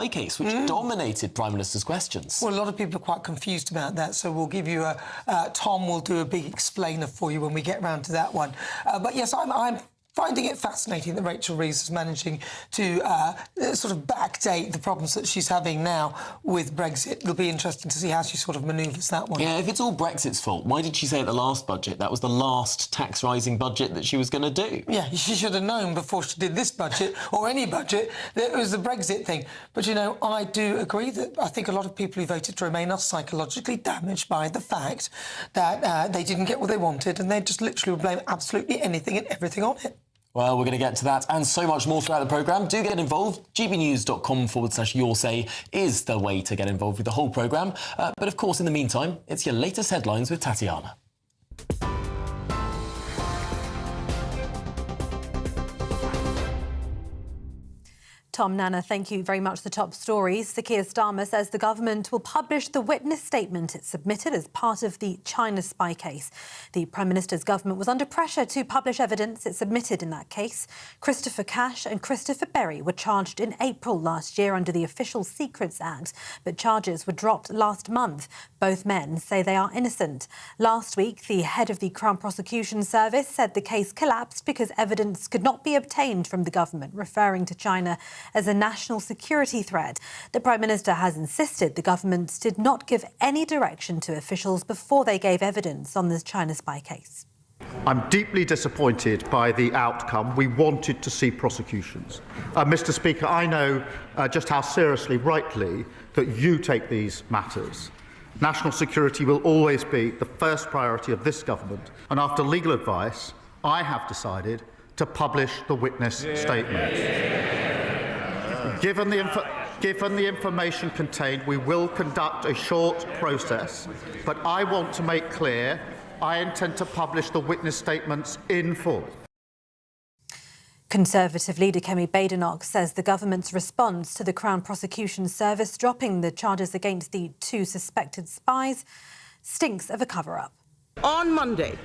case, which dominated Prime Minister's questions. Well, a lot of people are quite confused about that, so we'll give you Tom will do a big explainer for you when we get round to that one. But yes, I'm finding it fascinating that Rachel Reeves is managing to sort of backdate the problems that she's having now with Brexit. It'll be interesting to see how she sort of manoeuvres that one. Yeah, if it's all Brexit's fault, why did she say at the last budget that was the last tax-rising budget that she was going to do? Yeah, she should have known before she did this budget, or any budget, that it was the Brexit thing. But, you know, I do agree that I think a lot of people who voted to Remain are psychologically damaged by the fact that they didn't get what they wanted, and they just literally would blame absolutely anything and everything on it. Well, we're going to get to that and so much more throughout the programme. Do get involved. gbnews.com/yoursay is the way to get involved with the whole programme. But, of course, in the meantime, it's your latest headlines with Tatiana. Tom, Nana, thank you very much. The top stories. Sir Keir Starmer says the government will publish the witness statement it submitted as part of the China spy case. The Prime Minister's government was under pressure to publish evidence it submitted in that case. Christopher Cash and Christopher Berry were charged in April last year under the Official Secrets Act, but charges were dropped last month. Both men say they are innocent. Last week, the head of the Crown Prosecution Service said the case collapsed because evidence could not be obtained from the government, referring to China as a national security threat. The Prime Minister has insisted the government did not give any direction to officials before they gave evidence on the China spy case. I'm deeply disappointed by the outcome. We wanted to see prosecutions. Mr. Speaker, I know just how seriously, rightly, that you take these matters. National security will always be the first priority of this government, and after legal advice, I have decided to publish the witness statement. Given the information contained, we will conduct a short process, but I want to make clear I intend to publish the witness statements in full. Conservative leader Kemi Badenoch says the government's response to the Crown Prosecution Service dropping the charges against the two suspected spies stinks of a cover-up. On Monday,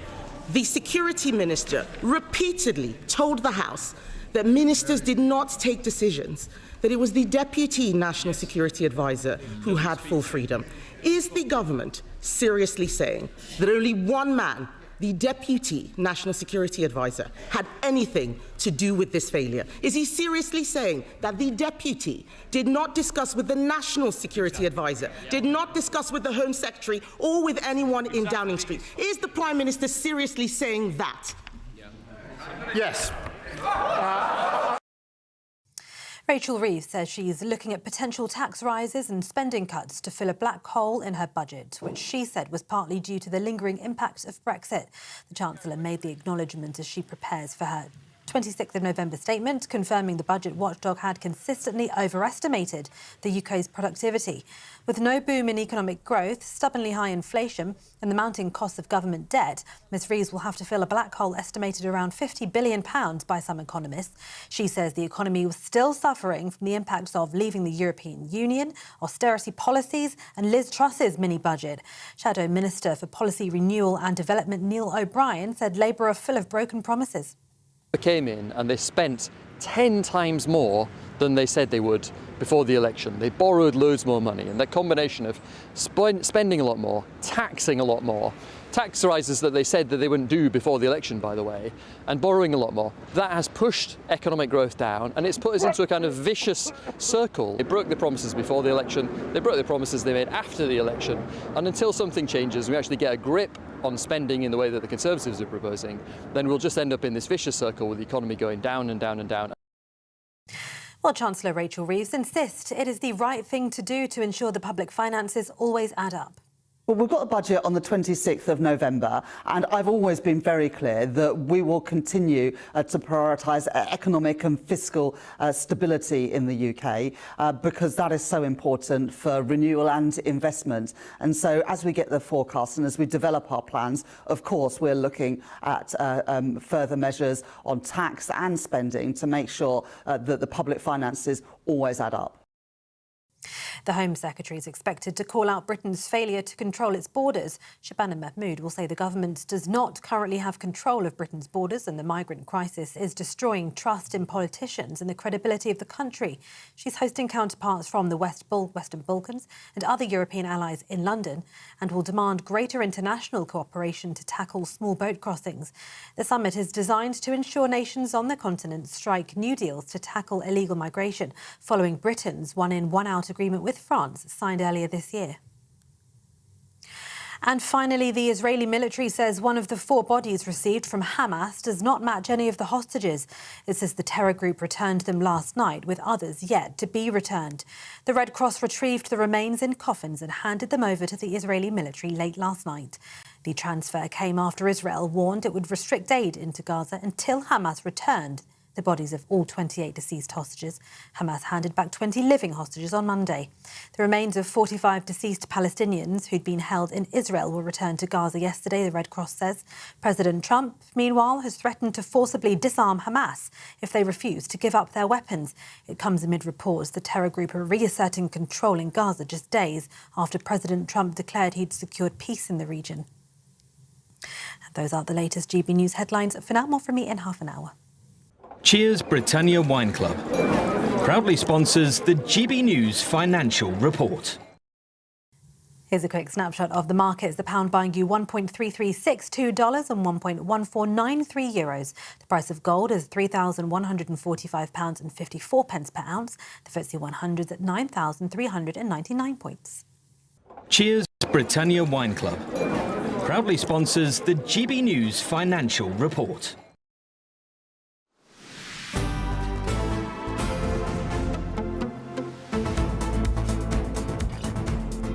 the Security Minister repeatedly told the House that ministers did not take decisions, that it was the Deputy National Security Advisor who had full freedom. Is the government seriously saying that only one man, the Deputy National Security Advisor, had anything to do with this failure? Is he seriously saying that the Deputy did not discuss with the National Security Advisor, did not discuss with the Home Secretary or with anyone in Downing Street? Is the Prime Minister seriously saying that? Yes. Rachel Reeves says she's looking at potential tax rises and spending cuts to fill a black hole in her budget, which she said was partly due to the lingering impact of Brexit. The Chancellor made the acknowledgement as she prepares for her 26th of November statement, confirming the budget watchdog had consistently overestimated the UK's productivity. With no boom in economic growth, stubbornly high inflation and the mounting costs of government debt, Ms Reeves will have to fill a black hole estimated around £50 billion by some economists. She says the economy was still suffering from the impacts of leaving the European Union, austerity policies and Liz Truss's mini-budget. Shadow Minister for Policy Renewal and Development Neil O'Brien said Labour are full of broken promises. Came in and they spent 10 times more than they said they would before the election. They borrowed loads more money, and that combination of spending a lot more, taxing a lot more, tax rises that they said that they wouldn't do before the election, by the way, and borrowing a lot more, that has pushed economic growth down, and it's put us into a kind of vicious circle. They broke the promises before the election, they broke the promises they made after the election, and until something changes, we actually get a grip on spending in the way that the Conservatives are proposing, then we'll just end up in this vicious circle with the economy going down and down and down. Well, Chancellor Rachel Reeves insists it is the right thing to do to ensure the public finances always add up. Well, we've got the budget on the 26th of November, and I've always been very clear that we will continue to prioritise economic and fiscal stability in the UK because that is so important for renewal and investment. And so as we get the forecast and as we develop our plans, of course, we're looking at further measures on tax and spending to make sure that the public finances always add up. The Home Secretary is expected to call out Britain's failure to control its borders. Shabana Mahmood will say the government does not currently have control of Britain's borders and the migrant crisis is destroying trust in politicians and the credibility of the country. She's hosting counterparts from the Western Balkans and other European allies in London and will demand greater international cooperation to tackle small boat crossings. The summit is designed to ensure nations on the continent strike new deals to tackle illegal migration, following Britain's one-in, one-out agreement with France signed earlier this year. And finally, the Israeli military says one of the 4 bodies received from Hamas does not match any of the hostages. It says the terror group returned them last night, with others yet to be returned. The Red Cross retrieved the remains in coffins and handed them over to the Israeli military late last night. The transfer came after Israel warned it would restrict aid into Gaza until Hamas returned the bodies of all 28 deceased hostages. Hamas handed back 20 living hostages on Monday. The remains of 45 deceased Palestinians who'd been held in Israel were returned to Gaza yesterday, the Red Cross says. President Trump, meanwhile, has threatened to forcibly disarm Hamas if they refuse to give up their weapons. It comes amid reports the terror group are reasserting control in Gaza just days after President Trump declared he'd secured peace in the region. And those are the latest GB News headlines. For now, more from me in half an hour. Cheers Britannia Wine Club proudly sponsors the GB News Financial Report. Here's a quick snapshot of the markets. The pound buying you $1.3362 and €1.1493. The price of gold is £3,145.54 per ounce. The FTSE 100 at 9,399 points. Cheers Britannia Wine Club proudly sponsors the GB News Financial Report.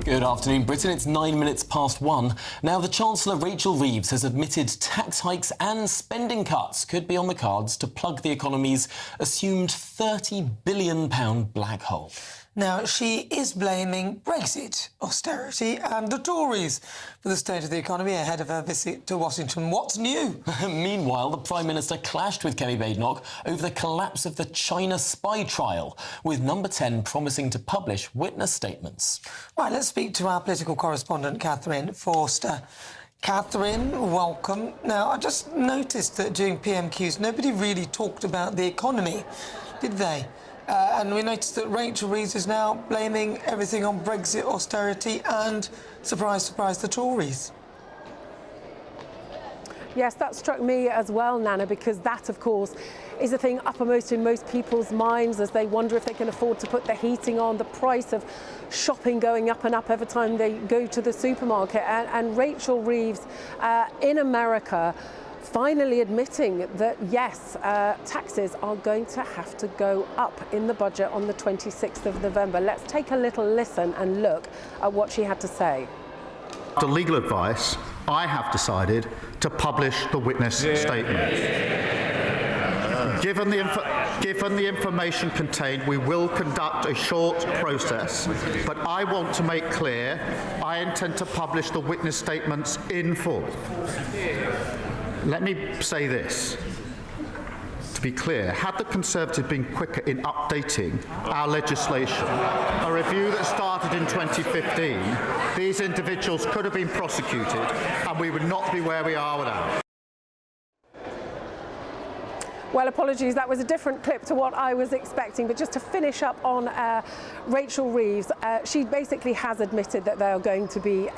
Good afternoon, Britain. It's 9 minutes past 1. Now, the Chancellor, Rachel Reeves, has admitted tax hikes and spending cuts could be on the cards to plug the economy's assumed £30 billion black hole. Now, she is blaming Brexit, austerity and the Tories for the state of the economy ahead of her visit to Washington. What's new? Meanwhile, the Prime Minister clashed with Kemi Badenoch over the collapse of the China spy trial, with Number 10 promising to publish witness statements. Right, let's speak to our political correspondent, Catherine Forster. Catherine, welcome. Now, I just noticed that during PMQs, nobody really talked about the economy, did they? And we noticed that Rachel Reeves is now blaming everything on Brexit, austerity and, surprise, surprise, the Tories. Yes, that struck me as well, Nana, because that, of course, is a thing uppermost in most people's minds as they wonder if they can afford to put the heating on, the price of shopping going up and up every time they go to the supermarket. And Rachel Reeves in America finally admitting that, yes, taxes are going to have to go up in the budget on the 26th of November. Let's take a little listen and look at what she had to say. After legal advice, I have decided to publish the witness statement. Given the information contained, we will conduct a short process, but I want to make clear I intend to publish the witness statements in full. Let me say this, to be clear, had the Conservatives been quicker in updating our legislation, a review that started in 2015, these individuals could have been prosecuted and we would not be where we are without. Well, apologies, that was a different clip to what I was expecting. But just to finish up on Rachel Reeves, she basically has admitted that there are going to be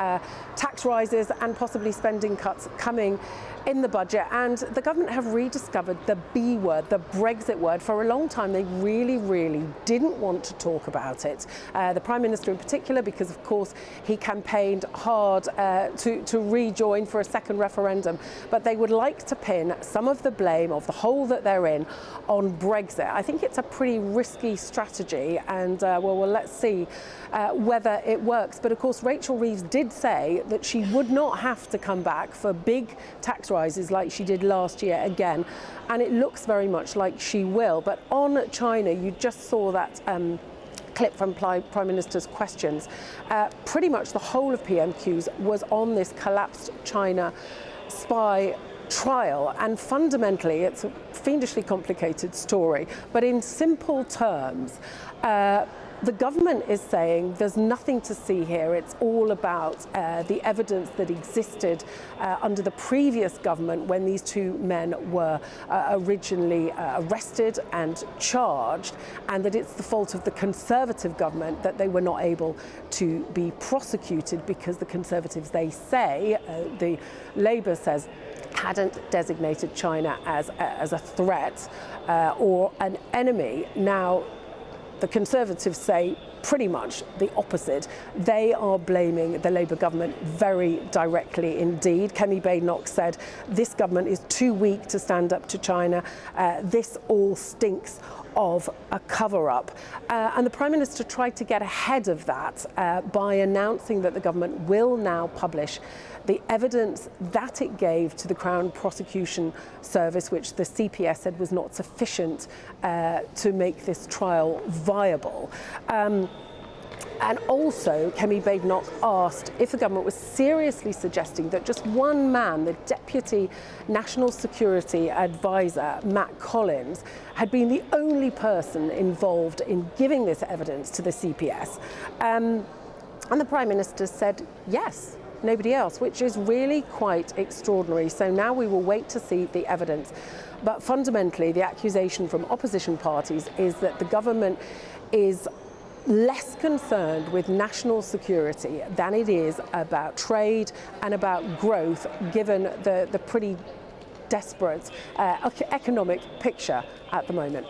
tax rises and possibly spending cuts coming in the budget. And the government have rediscovered the B word, the Brexit word. For a long time, they really didn't want to talk about it. The Prime Minister in particular, because, of course, he campaigned hard to rejoin for a second referendum. But they would like to pin some of the blame of the hole that they're in on Brexit. I think it's a pretty risky strategy, and well, let's see whether it works. But of course, Rachel Reeves did say that she would not have to come back for big tax rises like she did last year again, and it looks very much like she will. But on China, you just saw that clip from Prime Minister's questions. Pretty much the whole of PMQs was on this collapsed China spy trial, and fundamentally it's a fiendishly complicated story, but in simple terms, The government is saying there's nothing to see here. It's all about the evidence that existed under the previous government when these two men were originally arrested and charged, and that it's the fault of the Conservative government that they were not able to be prosecuted because the Conservatives, they say, the Labour says, hadn't designated China as a threat or an enemy. Now, the Conservatives say pretty much the opposite. They are blaming the Labour government very directly indeed. Kemi Badenoch said this government is too weak to stand up to China. This all stinks of a cover-up. And the Prime Minister tried to get ahead of that by announcing that the government will now publish the evidence that it gave to the Crown Prosecution Service, which the CPS said was not sufficient to make this trial viable. And also, Kemi Badenoch asked if the government was seriously suggesting that just one man, the Deputy National Security Advisor, Matt Collins, had been the only person involved in giving this evidence to the CPS. And the Prime Minister said yes. Nobody else, which is really quite extraordinary. So now we will wait to see the evidence. But fundamentally, the accusation from opposition parties is that the government is less concerned with national security than it is about trade and about growth, given the pretty desperate economic picture at the moment.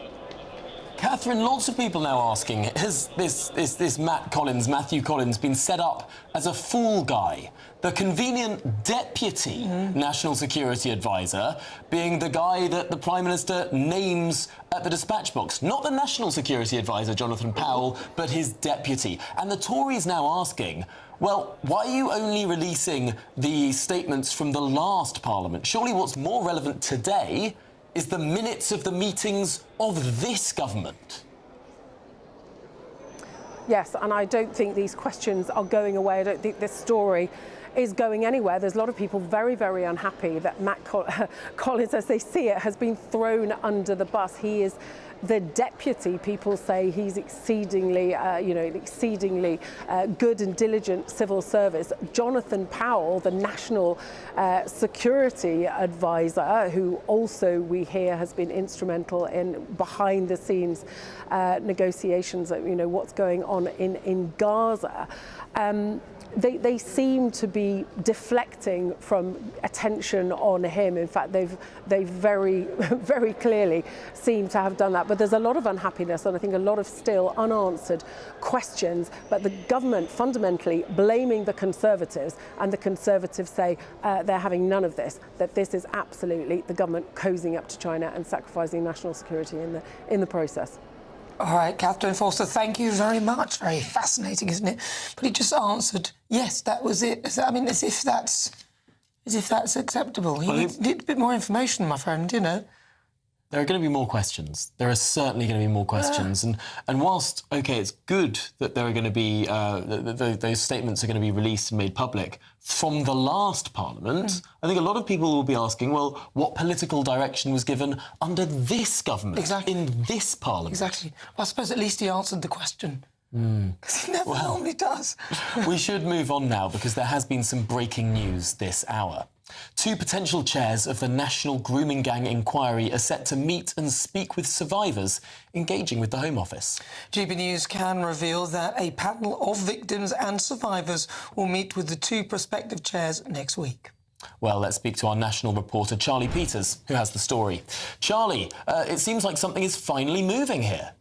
Catherine, lots of people now asking, has this Matthew Collins, been set up as a fool guy? The convenient deputy National Security Advisor being the guy that the Prime Minister names at the dispatch box. Not the National Security Advisor, Jonathan Powell, but his deputy. And the Tories now asking, well, why are you only releasing the statements from the last Parliament? Surely what's more relevant today is the minutes of the meetings of this government. Yes, and I don't think these questions are going away. I don't think this story is going anywhere. There's a lot of people very, very unhappy that Matt Collins, as they see it, has been thrown under the bus. He is the deputy. People say he's exceedingly good and diligent civil service. Jonathan Powell, the National Security Advisor, who also we hear has been instrumental in behind the scenes negotiations, what's going on in Gaza. They seem to be deflecting from attention on him. In fact, they've very, very clearly seem to have done that. But there's a lot of unhappiness and I think a lot of still unanswered questions. But the government fundamentally blaming the Conservatives, and the Conservatives say they're having none of this, that this is absolutely the government cozying up to China and sacrificing national security in the process. All right, Catherine Forster, thank you very much. Very fascinating, isn't it? But he just answered, yes, that was it. I mean, as if that's acceptable. You need a bit more information, my friend, There are going to be more questions. There are certainly going to be more questions. And whilst, OK, it's good that there are going to be, those statements are going to be released and made public from the last Parliament, I think a lot of people will be asking, well, what political direction was given under this government, in this Parliament? Exactly. Well, I suppose at least he answered the question. Because he never normally does. We should move on now because there has been some breaking news this hour. Two potential chairs of the National Grooming Gang inquiry are set to meet and speak with survivors engaging with the Home Office. GBNews can reveal that a panel of victims and survivors will meet with the two prospective chairs next week. Well, let's speak to our national reporter, Charlie Peters, who has the story. Charlie, it seems like something is finally moving here.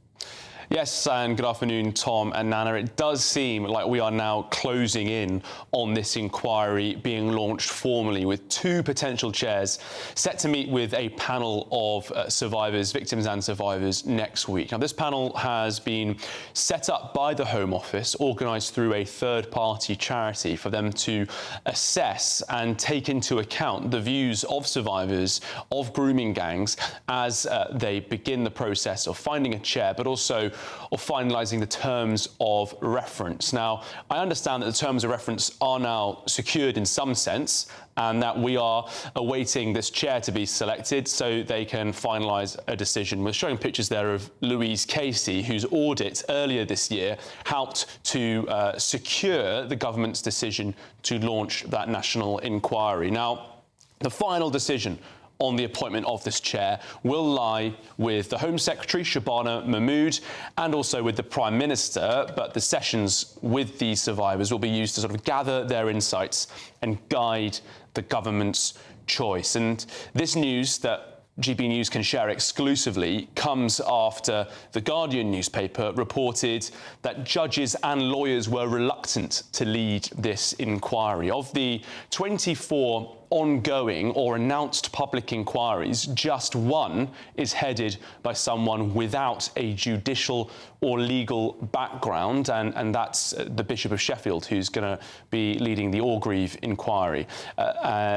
Yes, and good afternoon, Tom and Nana. It does seem like we are now closing in on this inquiry being launched formally, with two potential chairs set to meet with a panel of survivors, victims and survivors next week. Now, this panel has been set up by the Home Office, organised through a third-party charity, for them to assess and take into account the views of survivors of grooming gangs as they begin the process of finding a chair, but also of finalising the terms of reference. Now, I understand that the terms of reference are now secured in some sense, and that we are awaiting this chair to be selected so they can finalise a decision. We're showing pictures there of Louise Casey, whose audit earlier this year helped to secure the government's decision to launch that national inquiry. Now, the final decision on the appointment of this chair will lie with the Home Secretary, Shabana Mahmood, and also with the Prime Minister, but the sessions with these survivors will be used to sort of gather their insights and guide the government's choice. And this news that GB News can share exclusively comes after The Guardian newspaper reported that judges and lawyers were reluctant to lead this inquiry. Of the 24 ongoing or announced public inquiries, just one is headed by someone without a judicial or legal background, and that's the Bishop of Sheffield, who's going to be leading the Orgreave inquiry,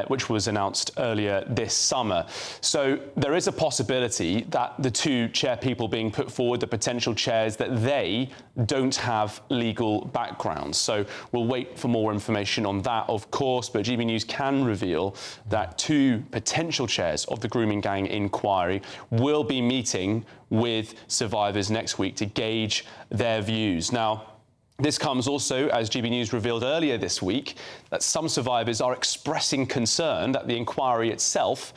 which was announced earlier this summer. So there is a possibility that the two chair people being put forward, the potential chairs, that they don't have legal backgrounds. So we'll wait for more information on that, of course, but GB News can reveal that two potential chairs of the grooming gang inquiry will be meeting with survivors next week to gauge their views. Now, this comes also, as GB News revealed earlier this week, that some survivors are expressing concern that the inquiry itself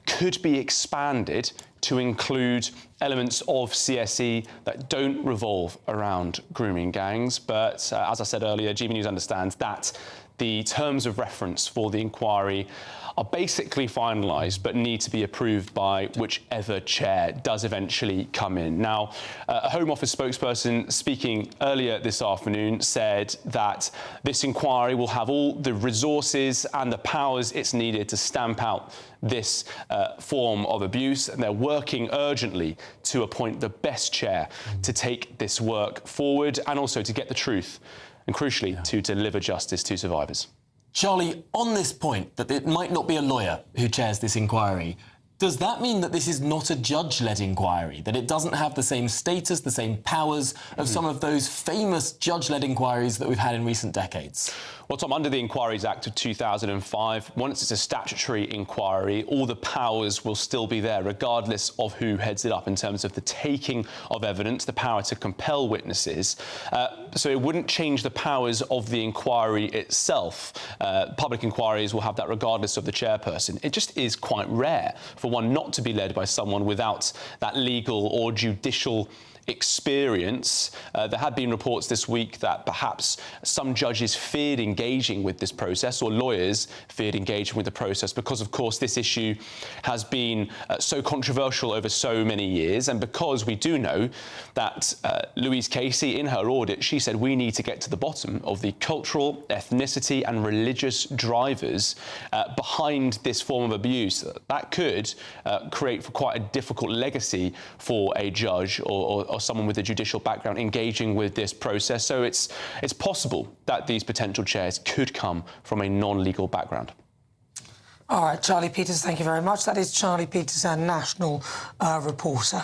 could be expanded to include elements of CSE that don't revolve around grooming gangs. But as I said earlier, GB News understands that the terms of reference for the inquiry are basically finalised but need to be approved by whichever chair does eventually come in. Now, a Home Office spokesperson speaking earlier this afternoon said that this inquiry will have all the resources and the powers it's needed to stamp out this form of abuse, and they're working urgently to appoint the best chair to take this work forward and also to get the truth and, crucially, to deliver justice to survivors. Charlie, on this point, that it might not be a lawyer who chairs this inquiry, does that mean that this is not a judge-led inquiry, that it doesn't have the same status, the same powers of some of those famous judge-led inquiries that we've had in recent decades? Well, Tom, under the Inquiries Act of 2005, once it's a statutory inquiry, all the powers will still be there, regardless of who heads it up, in terms of the taking of evidence, the power to compel witnesses. So it wouldn't change the powers of the inquiry itself. Public inquiries will have that regardless of the chairperson. It just is quite rare for one not to be led by someone without that legal or judicial experience. There had been reports this week that perhaps some judges feared engaging with this process, or lawyers feared engaging with the process, because, of course, this issue has been so controversial over so many years, and because we do know that Louise Casey, in her audit, she said we need to get to the bottom of the cultural, ethnicity and religious drivers behind this form of abuse. That could create for quite a difficult legacy for a judge or someone with a judicial background engaging with this process. So it's possible that these potential chairs could come from a non-legal background. All right, Charlie Peters, thank you very much. That is Charlie Peters, our national reporter.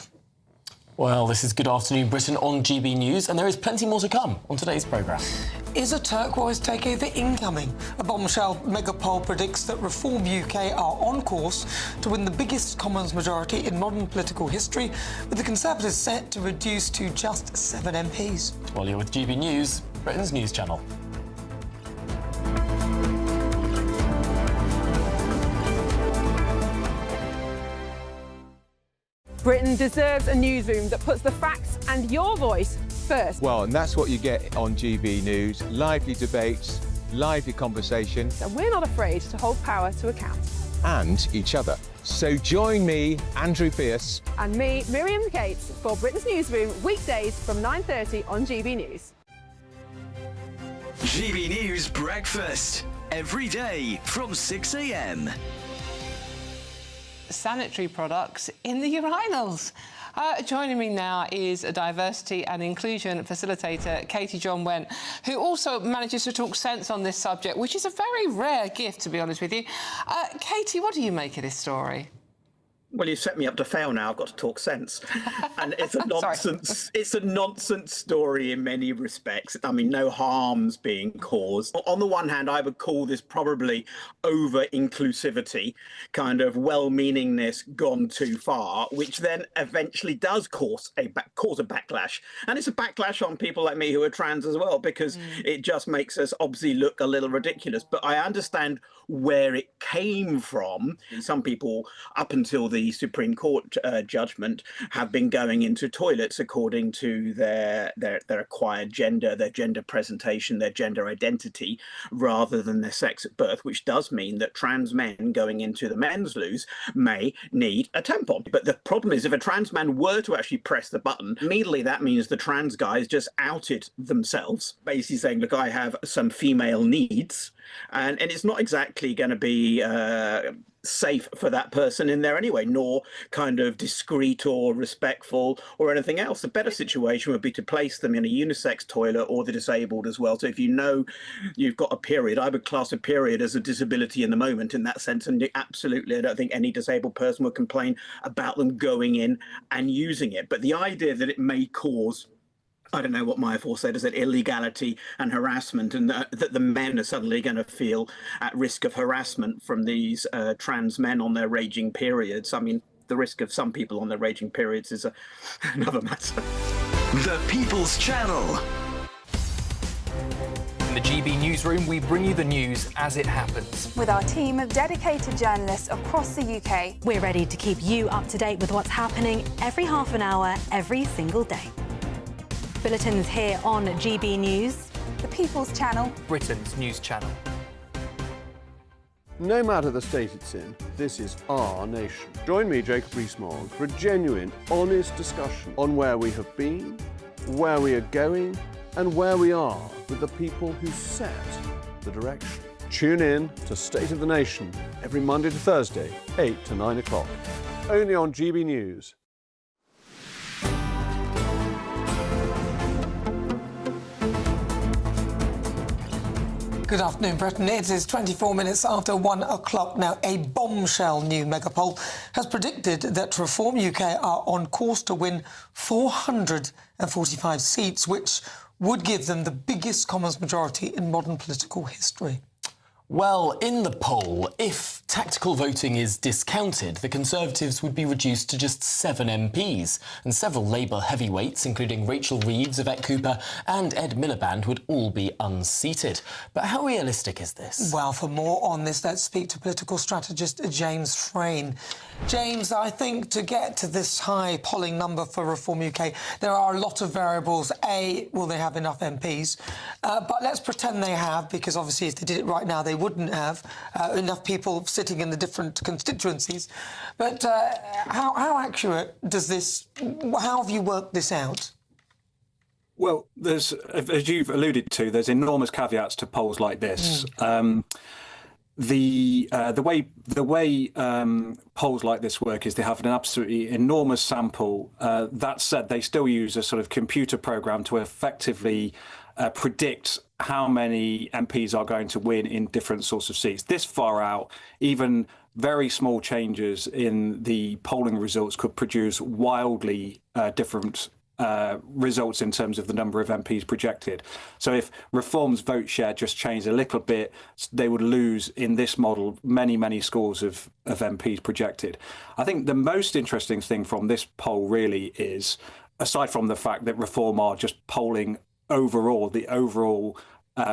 Well, this is Good Afternoon Britain on GB News, and there is plenty more to come on today's programme. Is a turquoise takeover incoming? A bombshell megapoll predicts that Reform UK are on course to win the biggest Commons majority in modern political history, with the Conservatives set to reduce to just 7 MPs. Well, you're with GB News, Britain's news channel. Britain deserves a newsroom that puts the facts and your voice first. Well, and that's what you get on GB News. Lively debates, lively conversation. And we're not afraid to hold power to account. And each other. So join me, Andrew Pearce. And me, Miriam Gates, for Britain's Newsroom, weekdays from 9:30 on GB News. GB News Breakfast. Every day from 6 a.m. Sanitary products in the urinals. Joining me now is a diversity and inclusion facilitator, Katie John Went, who also manages to talk sense on this subject, which is a very rare gift, to be honest with you. Katie, what do you make of this story? Well, you set me up to fail now. I've got to talk sense. And it's a nonsense. It's a nonsense story in many respects. I mean, no harm's being caused. On the one hand, I would call this probably over-inclusivity, kind of well-meaningness gone too far, which then eventually does cause a backlash. And it's a backlash on people like me who are trans as well, because it just makes us obviously look a little ridiculous. But I understand where it came from. Some people, up until the Supreme Court judgment, have been going into toilets according to their acquired gender, their gender presentation, their gender identity, rather than their sex at birth, which does mean that trans men going into the men's loos may need a tampon. But the problem is, if a trans man were to actually press the button, immediately that means the trans guys just outed themselves, basically saying, look, I have some female needs. And it's not exactly going to be safe for that person in there anyway, nor kind of discreet or respectful or anything else. The better situation would be to place them in a unisex toilet, or the disabled as well. So if you know you've got a period, I would class a period as a disability in the moment in that sense. And absolutely, I don't think any disabled person would complain about them going in and using it. But the idea that it may cause, I don't know what Maya Force said, is that illegality and harassment, and that the men are suddenly going to feel at risk of harassment from these trans men on their raging periods. I mean, the risk of some people on their raging periods is another matter. The People's Channel. In the GB newsroom, we bring you the news as it happens. With our team of dedicated journalists across the UK. We're ready to keep you up to date with what's happening every half an hour, every single day. Bulletins here on GB News. The People's Channel. Britain's news channel. No matter the state it's in, this is our nation. Join me, Jacob Rees-Mogg, for a genuine, honest discussion on where we have been, where we are going, and where we are with the people who set the direction. Tune in to State of the Nation every Monday to Thursday, 8 to 9 o'clock. Only on GB News. Good afternoon, Britain. It is 24 minutes after 1 o'clock now. A bombshell new megapoll has predicted that Reform UK are on course to win 445 seats, which would give them the biggest Commons majority in modern political history. Well, in the poll, if tactical voting is discounted, the Conservatives would be reduced to just 7 MPs, and several Labour heavyweights, including Rachel Reeves, Yvette Cooper and Ed Miliband, would all be unseated. But how realistic is this? Well, for more on this, let's speak to political strategist James Frayne. James, I think to get to this high polling number for Reform UK, there are a lot of variables. A, will they have enough MPs? But let's pretend they have, because obviously if they did it right now, they wouldn't have enough people sitting in the different constituencies. But how accurate does this... How have you worked this out? Well, there's, as you've alluded to, there's enormous caveats to polls like this. The way polls like this work is they have an absolutely enormous sample. That said, they still use a sort of computer program to effectively predict how many MPs are going to win in different sorts of seats. This far out, even very small changes in the polling results could produce wildly different results in terms of the number of MPs projected. So if Reform's vote share just changed a little bit, they would lose in this model many scores of MPs projected. I think the most interesting thing from this poll really is, aside from the fact that Reform are just polling overall, the overall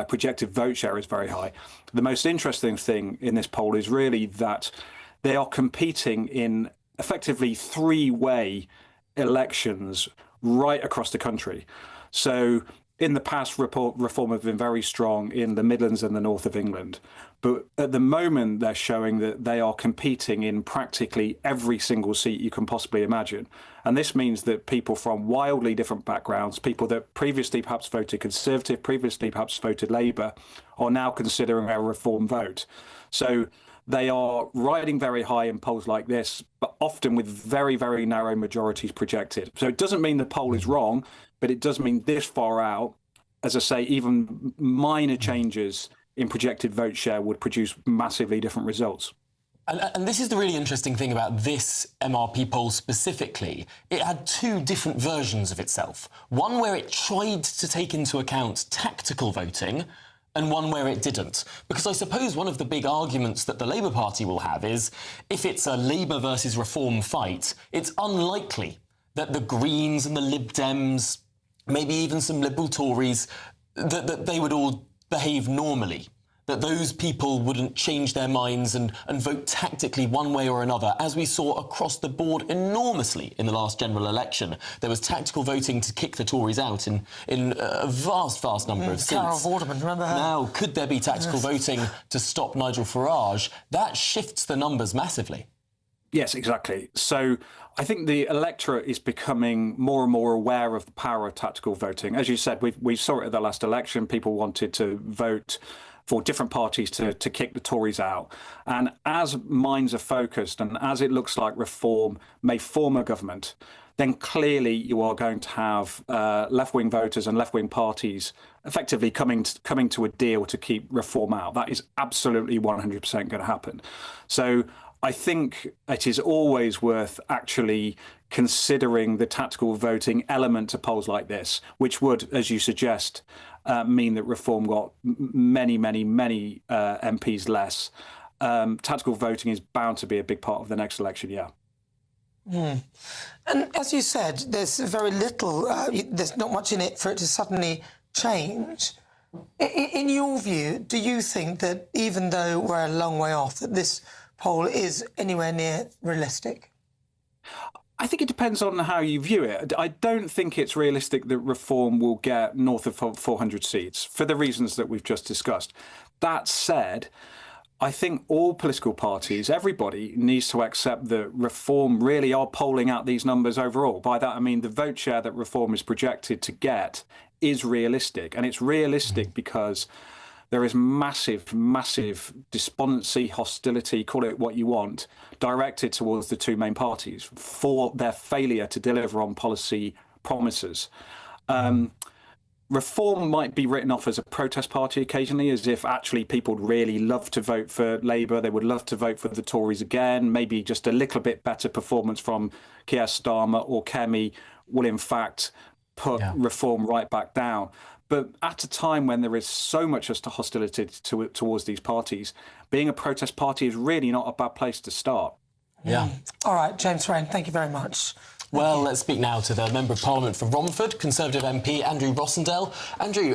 projected vote share is very high. The most interesting thing in this poll is really that they are competing in effectively three-way elections right across the country. So in the past, Reform have been very strong in the Midlands and the north of England. But at the moment, they're showing that they are competing in practically every single seat you can possibly imagine. And this means that people from wildly different backgrounds, people that previously perhaps voted Conservative, previously perhaps voted Labour, are now considering a Reform vote. So they are riding very high in polls like this, but often with very narrow majorities projected. So it doesn't mean the poll is wrong, but it does mean this far out, as I say, even minor changes in projected vote share would produce massively different results. And this is the really interesting thing about this MRP poll specifically. It had two different versions of itself. One where it tried to take into account tactical voting, and one where it didn't. Because I suppose one of the big arguments that the Labour Party will have is, if it's a Labour versus Reform fight, it's unlikely that the Greens and the Lib Dems, maybe even some Liberal Tories, that they would all behave normally. That those people wouldn't change their minds and vote tactically one way or another, as we saw across the board enormously in the last general election. There was tactical voting to kick the Tories out in a vast number of seats. Carol Vorderman, remember her? Now, could there be tactical voting to stop Nigel Farage? That shifts the numbers massively. Yes, exactly. So I think the electorate is becoming more and more aware of the power of tactical voting. As you said, we saw it at the last election. People wanted to vote for different parties to kick the Tories out. And as minds are focused and as it looks like Reform may form a government, then clearly you are going to have left-wing voters and left-wing parties effectively coming to a deal to keep Reform out. That is absolutely 100% going to happen. So I think it is always worth actually considering the tactical voting element to polls like this, which would, as you suggest, mean that Reform got many MPs less. Tactical voting is bound to be a big part of the next election, yeah. And as you said, there's very little, there's not much in it for it to suddenly change. In your view, do you think that even though we're a long way off, that this poll is anywhere near realistic? I think it depends on how you view it. I don't think it's realistic that Reform will get north of 400 seats for the reasons that we've just discussed. That said, I think all political parties, everybody needs to accept that Reform really are polling out these numbers overall. By that, I mean the vote share that Reform is projected to get is realistic. And it's realistic because there is massive despondency, hostility, call it what you want, directed towards the two main parties for their failure to deliver on policy promises. Reform might be written off as a protest party occasionally, as if actually people would really love to vote for Labour, they would love to vote for the Tories again, maybe just a little bit better performance from Keir Starmer or Kemi will in fact put Reform right back down. But at a time when there is so much as to hostility towards these parties, being a protest party is really not a bad place to start. Yeah. All right, James Raine, thank you very much. Well, let's speak now to the Member of Parliament for Romford, Conservative MP Andrew Rossendale. Andrew,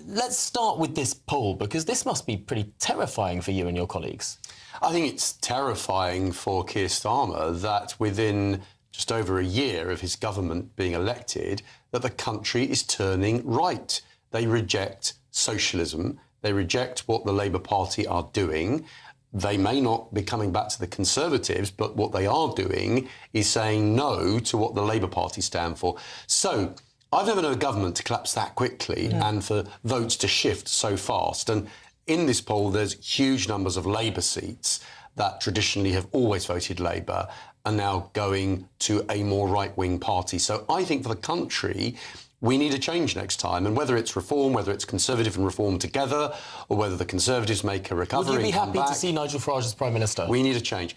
let's start with this poll, because this must be pretty terrifying for you and your colleagues. I think it's terrifying for Keir Starmer that within just over a year of his government being elected, that the country is turning right. They reject socialism. They reject what the Labour Party are doing. They may not be coming back to the Conservatives, but what they are doing is saying no to what the Labour Party stand for. So I've never known a government to collapse that quickly and for votes to shift so fast. And in this poll, there's huge numbers of Labour seats that traditionally have always voted Labour are now going to a more right-wing party. So I think for the country, we need a change next time. And whether it's Reform, whether it's Conservative and Reform together, or whether the Conservatives make a recovery Would you be and come happy back, to see Nigel Farage as Prime Minister? we need a change.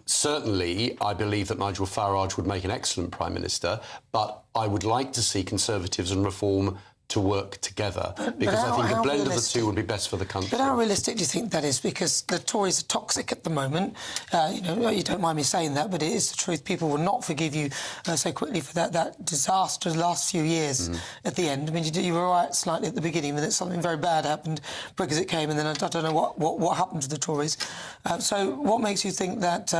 Certainly, I believe that Nigel Farage would make an excellent Prime Minister, but I would like to see Conservatives and Reform to work together, because I think a blend of the two would be best for the country. But how realistic do you think that is? Because the Tories are toxic at the moment. You know, you don't mind me saying that, but it is the truth. People will not forgive you so quickly for that disaster the last few years at the end. I mean, you were right slightly at the beginning, but then something very bad happened. Brexit came, and then I don't know what happened to the Tories. So what makes you think that,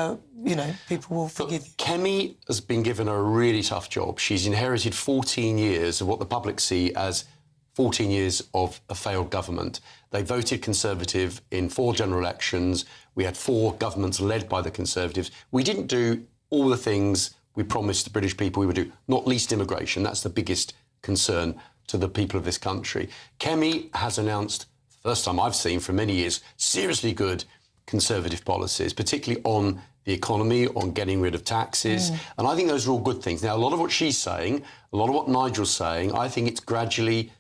you know, people will forgive you? Kemi has been given a really tough job. She's inherited 14 years of what the public see as 14 years of a failed government. They voted Conservative in 4 general elections. We had 4 governments led by the Conservatives. We didn't do all the things we promised the British people we would do, not least immigration. That's the biggest concern to the people of this country. Kemi has announced, first time I've seen for many years, seriously good Conservative policies, particularly on the economy, on getting rid of taxes. And I think those are all good things. Now, a lot of what she's saying, a lot of what Nigel's saying, I think it's gradually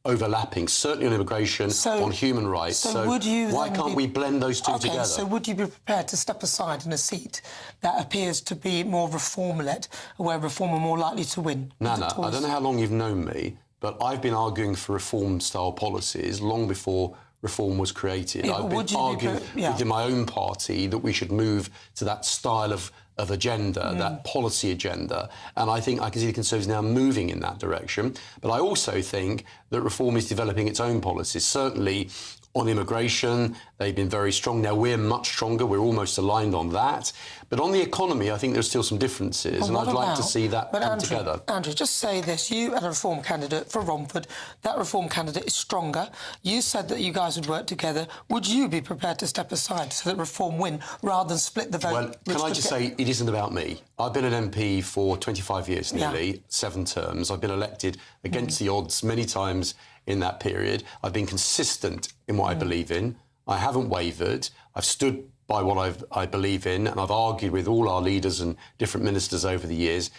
overlapping, certainly on immigration, on human rights. So would you why can't we blend those two together? So would you be prepared to step aside in a seat that appears to be more reform-led, where reform are more likely to win? Nana, I don't know how long you've known me, but I've been arguing for reform-style policies long before reform was created. Yeah, I've been arguing within my own party that we should move to that style of agenda, that policy agenda. And I think I can see the Conservatives now moving in that direction. But I also think that reform is developing its own policies. Certainly on immigration, they've been very strong. Now, we're much stronger. We're almost aligned on that. But on the economy, I think there's still some differences, and I'd like to see that come together. Andrew, just say this. You are a reform candidate for Romford. That reform candidate is stronger. You said that you guys would work together. Would you be prepared to step aside so that reform win rather than split the vote? Well, can I just say, it isn't about me. I've been an MP for 25 years nearly, 7 terms. I've been elected against the odds many times in that period. I've been consistent in what I believe in. I haven't wavered. I've stood by what I believe in, and I've argued with all our leaders and different ministers over the years.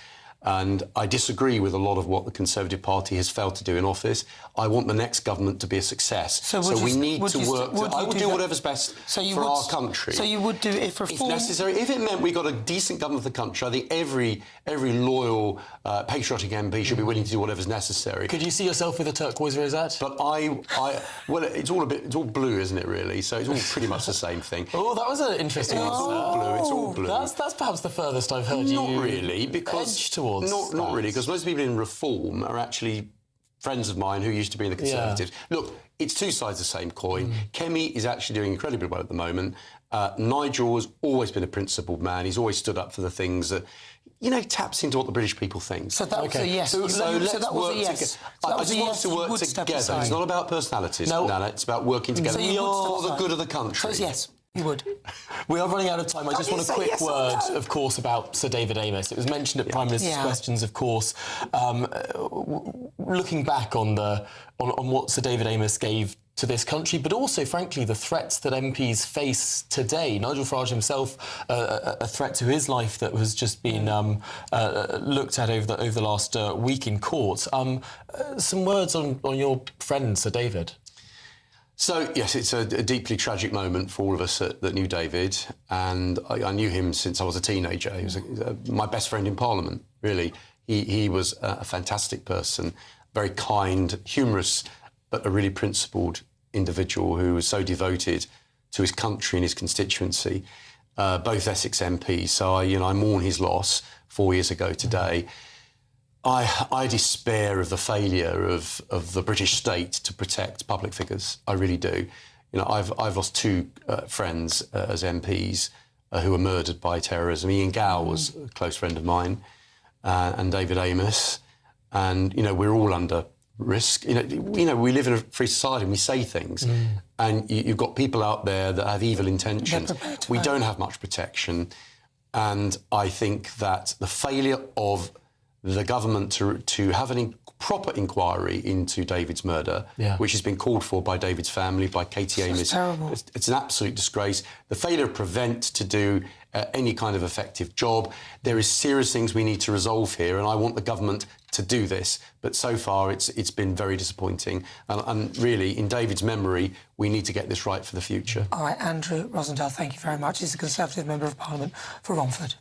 And I disagree with a lot of what the Conservative Party has failed to do in office. I want the next government to be a success. So we need to work. I will do whatever's best for our country. So you would do it if reform... If necessary. If it meant we got a decent government for the country, I think every loyal, patriotic MP should be willing to do whatever's necessary. Could you see yourself with a turquoise rosette? But well, it's all blue, isn't it, really? So it's all pretty much the same thing. Oh, that was an interesting answer. It's all blue. It's all blue. That's perhaps the furthest I've heard you... Not really, because... edge towards not really, because most people in reform are actually friends of mine who used to be in the Conservatives. Look, it's two sides of the same coin. Kemi is actually doing incredibly well at the moment. Nigel has always been a principled man. He's always stood up for the things that, taps into what the British people think. So that was a yes. So let's work together. I just want us to work together. It's not about personalities, Nana. It's about working together for the good of the country. So yes. You would. We are running out of time. I just want a quick word, of course, about Sir David Amess. It was mentioned at Prime Minister's Questions, of course. Looking back on what Sir David Amess gave to this country, but also, frankly, the threats that MPs face today. Nigel Farage himself, a threat to his life that has just been looked at over the last week in court. Some words on your friend, Sir David. So, yes, it's a deeply tragic moment for all of us that knew David, and I knew him since I was a teenager. He was my best friend in Parliament, really. He was a fantastic person, very kind, humorous, but a really principled individual who was so devoted to his country and his constituency, both Essex MPs. So, I mourn his loss 4 years ago today. I despair of the failure of the British state to protect public figures. I really do. I've lost 2 friends as MPs who were murdered by terrorism. Ian Gow was a close friend of mine, and David Amess. And we're all under risk. We live in a free society and we say things, and you've got people out there that have evil intentions. We don't have much protection, and I think that the failure of the government to have a proper inquiry into David's murder, which has been called for by David's family, by Katie Amess. It's terrible. It's an absolute disgrace. The failure of Prevent to do any kind of effective job. There is serious things we need to resolve here, and I want the government to do this. But so far, it's been very disappointing. And really, in David's memory, we need to get this right for the future. All right, Andrew Rosendale, thank you very much. He's a Conservative Member of Parliament for Romford.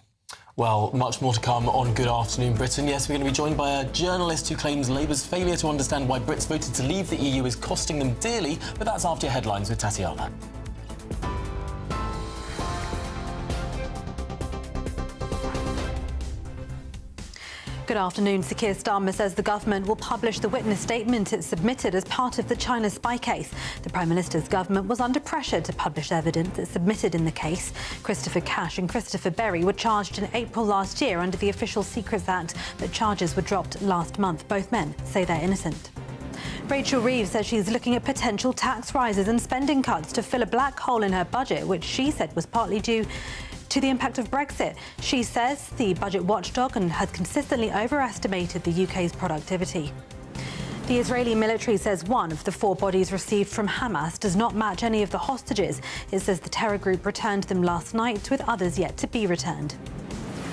Well, much more to come on Good Afternoon Britain. Yes, we're going to be joined by a journalist who claims Labour's failure to understand why Brits voted to leave the EU is costing them dearly, but that's after your headlines with Tatiana. Good afternoon. Sir Keir Starmer says the government will publish the witness statement it submitted as part of the China spy case. The Prime Minister's government was under pressure to publish evidence it submitted in the case. Christopher Cash and Christopher Berry were charged in April last year under the Official Secrets Act, but charges were dropped last month. Both men say they're innocent. Rachel Reeves says she's looking at potential tax rises and spending cuts to fill a black hole in her budget, which she said was partly due to the impact of Brexit. She says the budget watchdog has consistently overestimated the UK's productivity. The Israeli military says one of the 4 bodies received from Hamas does not match any of the hostages. It says the terror group returned them last night, with others yet to be returned.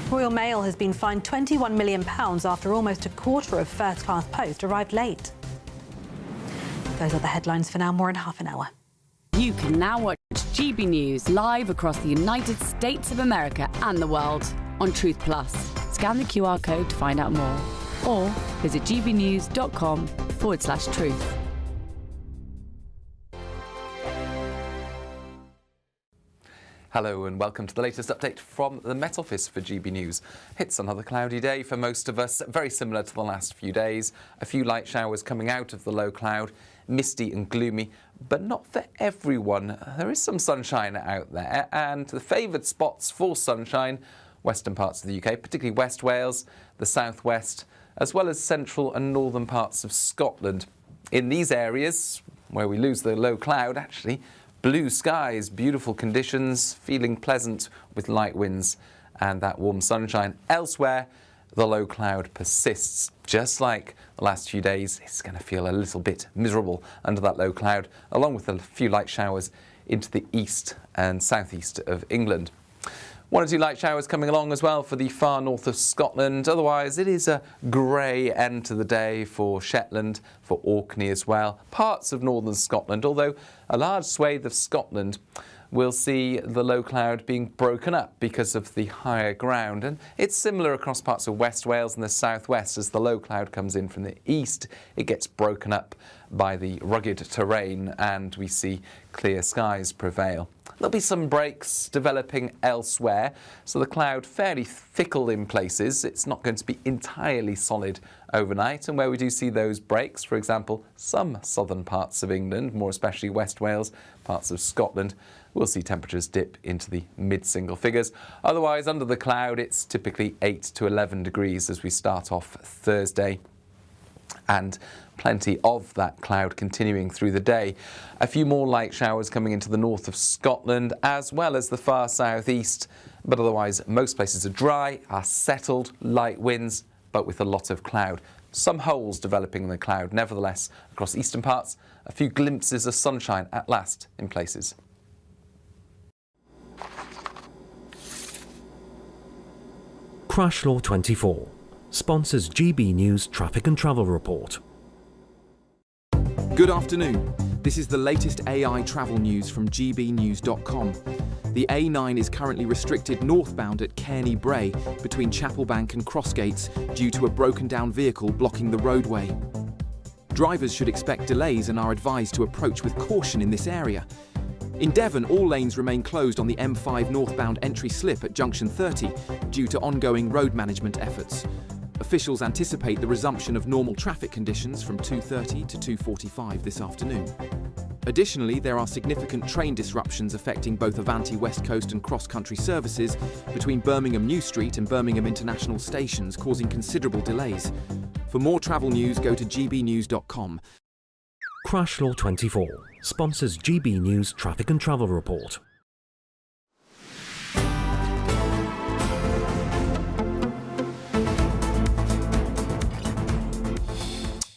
Royal Mail has been fined £21 million after almost a quarter of first-class post arrived late. Those are the headlines for now. More in half an hour. You can now watch GB News live across the United States of America and the world on Truth Plus. Scan the QR code to find out more, or visit gbnews.com/truth. Hello and welcome to the latest update from the Met Office for GB News. It's another cloudy day for most of us, very similar to the last few days. A few light showers coming out of the low cloud, misty and gloomy, but not for everyone. There is some sunshine out there, and the favoured spots for sunshine, western parts of the UK, particularly West Wales, the southwest, as well as central and northern parts of Scotland. In these areas, where we lose the low cloud, actually, blue skies, beautiful conditions, feeling pleasant with light winds and that warm sunshine. Elsewhere, the low cloud persists. Just like the last few days, it's going to feel a little bit miserable under that low cloud, along with a few light showers into the east and southeast of England. One or two light showers coming along as well for the far north of Scotland. Otherwise, it is a grey end to the day for Shetland, for Orkney as well. Parts of northern Scotland, although a large swathe of Scotland will see the low cloud being broken up because of the higher ground. And it's similar across parts of West Wales and the southwest. As the low cloud comes in from the east, it gets broken up by the rugged terrain and we see clear skies prevail. There'll be some breaks developing elsewhere, so the cloud fairly fickle in places. It's not going to be entirely solid overnight, and where we do see those breaks, for example, some southern parts of England, more especially West Wales, parts of Scotland, we'll see temperatures dip into the mid-single figures. Otherwise, under the cloud, it's typically 8 to 11 degrees as we start off Thursday. And plenty of that cloud continuing through the day. A few more light showers coming into the north of Scotland as well as the far southeast, but otherwise most places are dry, are settled, light winds, but with a lot of cloud. Some holes developing in the cloud. Nevertheless, across eastern parts, a few glimpses of sunshine at last in places. Crash Law 24 sponsors GB News Traffic and Travel Report. Good afternoon. This is the latest AI travel news from gbnews.com. The A9 is currently restricted northbound at Cairney Bray between Chapelbank and Crossgates due to a broken down vehicle blocking the roadway. Drivers should expect delays and are advised to approach with caution in this area. In Devon, all lanes remain closed on the M5 northbound entry slip at junction 30 due to ongoing road management efforts. Officials anticipate the resumption of normal traffic conditions from 2:30 to 2:45 this afternoon. Additionally, there are significant train disruptions affecting both Avanti West Coast and cross-country services between Birmingham New Street and Birmingham International stations, causing considerable delays. For more travel news, go to gbnews.com. Crash Law 24 sponsors GB News Traffic and Travel Report.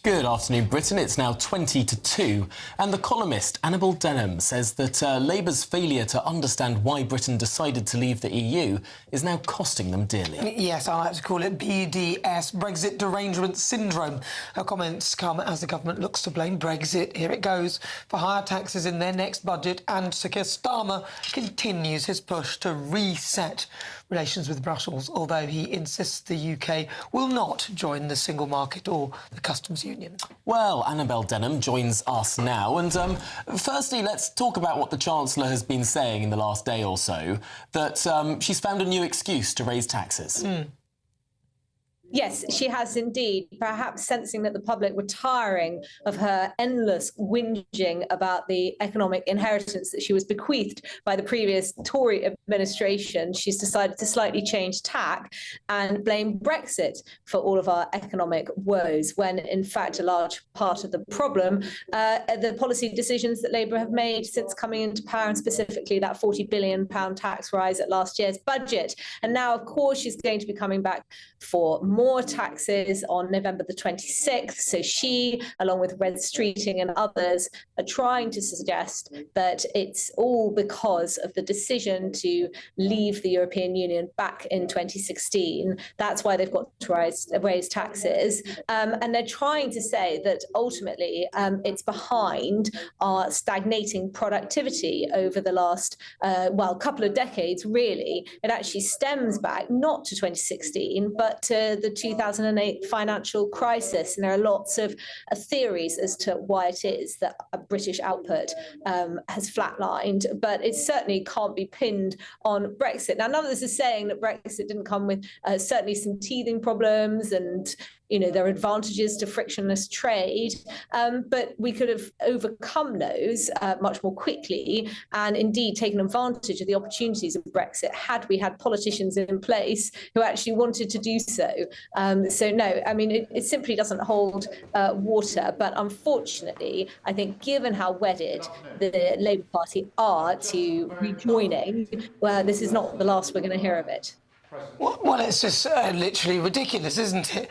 Good afternoon, Britain. It's now 20 to 2, and the columnist Annabel Denham says that Labour's failure to understand why Britain decided to leave the EU is now costing them dearly. Yes, I like to call it BDS, Brexit Derangement Syndrome. Her comments come as the government looks to blame Brexit, here it goes, for higher taxes in their next budget, and Sir Keir Starmer continues his push to reset relations with Brussels, although he insists the UK will not join the single market or the customs union. Well, Annabel Denham joins us now, and firstly, let's talk about what the Chancellor has been saying in the last day or so, that she's found a new excuse to raise taxes. Yes, she has indeed, perhaps sensing that the public were tiring of her endless whinging about the economic inheritance that she was bequeathed by the previous Tory administration. She's decided to slightly change tack and blame Brexit for all of our economic woes, when in fact a large part of the problem are the policy decisions that Labour have made since coming into power, and specifically that £40 billion tax rise at last year's budget. And now, of course, she's going to be coming back for more taxes on November the 26th. So she, along with Red Streeting and others, are trying to suggest that it's all because of the decision to leave the European Union back in 2016. That's why they've got to raise taxes. And they're trying to say that ultimately it's behind our stagnating productivity over the last, couple of decades, really. It actually stems back not to 2016, but to the 2008 financial crisis. And there are lots of theories as to why it is that a British output has flatlined, but it certainly can't be pinned on Brexit. Now, none of this is saying that Brexit didn't come with certainly some teething problems, and there are advantages to frictionless trade, but we could have overcome those much more quickly and indeed taken advantage of the opportunities of Brexit had we had politicians in place who actually wanted to do so. So no, I mean, it simply doesn't hold water. But unfortunately, I think given how wedded the Labour Party are to rejoining, this is not the last we're going to hear of it. Well, it's just literally ridiculous, isn't it?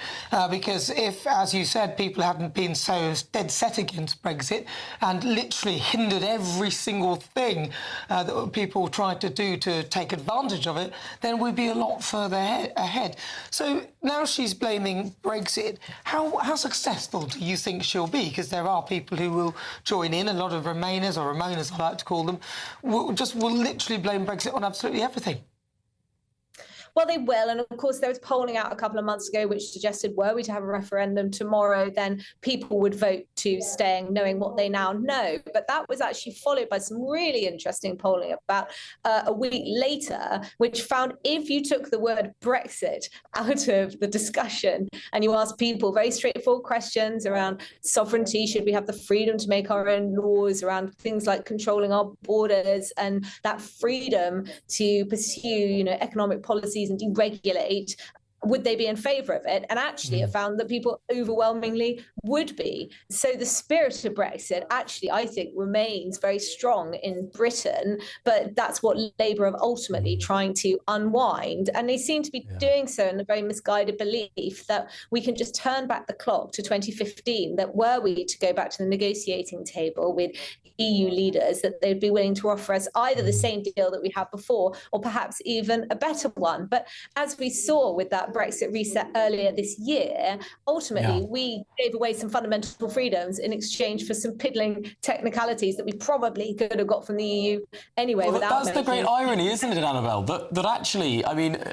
Because if, as you said, people hadn't been so dead set against Brexit and literally hindered every single thing that people tried to do to take advantage of it, then we'd be a lot further ahead. So now she's blaming Brexit. How successful do you think she'll be? Because there are people who will join in, a lot of Remainers, or Ramonas I like to call them, will literally blame Brexit on absolutely everything. Well, they will. And of course, there was polling out a couple of months ago which suggested were we to have a referendum tomorrow, then people would vote to staying, knowing what they now know. But that was actually followed by some really interesting polling about a week later, which found if you took the word Brexit out of the discussion and you asked people very straightforward questions around sovereignty, should we have the freedom to make our own laws, around things like controlling our borders and that freedom to pursue, economic policies and deregulate, would they be in favour of it? And actually it found that people overwhelmingly would be. So the spirit of Brexit actually, I think, remains very strong in Britain, but that's what Labour are ultimately trying to unwind. And they seem to be doing so in a very misguided belief that we can just turn back the clock to 2015, that were we to go back to the negotiating table with EU leaders, that they'd be willing to offer us either the same deal that we had before or perhaps even a better one. But as we saw with that Brexit reset earlier this year, ultimately we gave away some fundamental freedoms in exchange for some piddling technicalities that we probably could have got from the EU anyway. Well, that's the great irony, isn't it, Annabelle? That actually, I mean,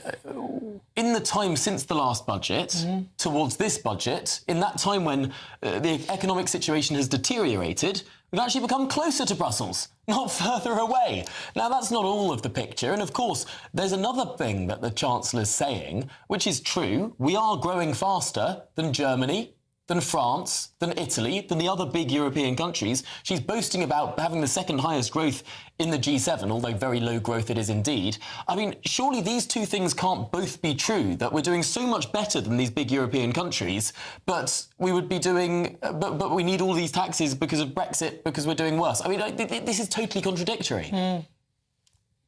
in the time since the last budget, towards this budget, in that time when the economic situation has deteriorated, we've actually become closer to Brussels, not further away. Now, that's not all of the picture. And of course, there's another thing that the Chancellor's saying, which is true. We are growing faster than Germany, than France, than Italy, than the other big European countries. She's boasting about having the second highest growth in the G7, although very low growth it is indeed. I mean, surely these two things can't both be true, that we're doing so much better than these big European countries, but we would be doing, but we need all these taxes because of Brexit, because we're doing worse. I mean, this is totally contradictory.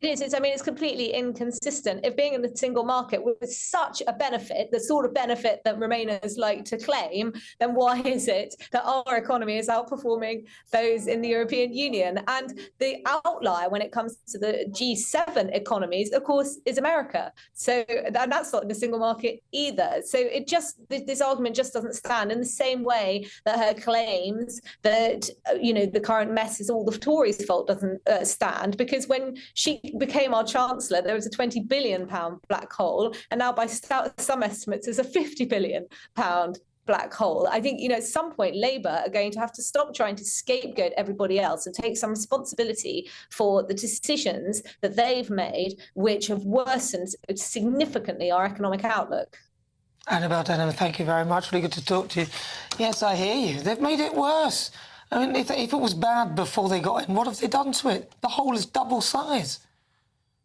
It is. I mean, it's completely inconsistent. If being in the single market was such a benefit, the sort of benefit that Remainers like to claim, then why is it that our economy is outperforming those in the European Union? And the outlier when it comes to the G7 economies, of course, is America. So and that's not in the single market either. So it just, this argument just doesn't stand in the same way that her claims that, the current mess is all the Tories' fault doesn't stand, because when she became our Chancellor, there was a £20 billion black hole, and now by some estimates there's a £50 billion black hole. I think, at some point Labour are going to have to stop trying to scapegoat everybody else and take some responsibility for the decisions that they've made, which have worsened significantly our economic outlook. Annabelle Denham, thank you very much. Really good to talk to you. Yes, I hear you. They've made it worse. I mean, if it was bad before they got in, what have they done to it? The hole is double size.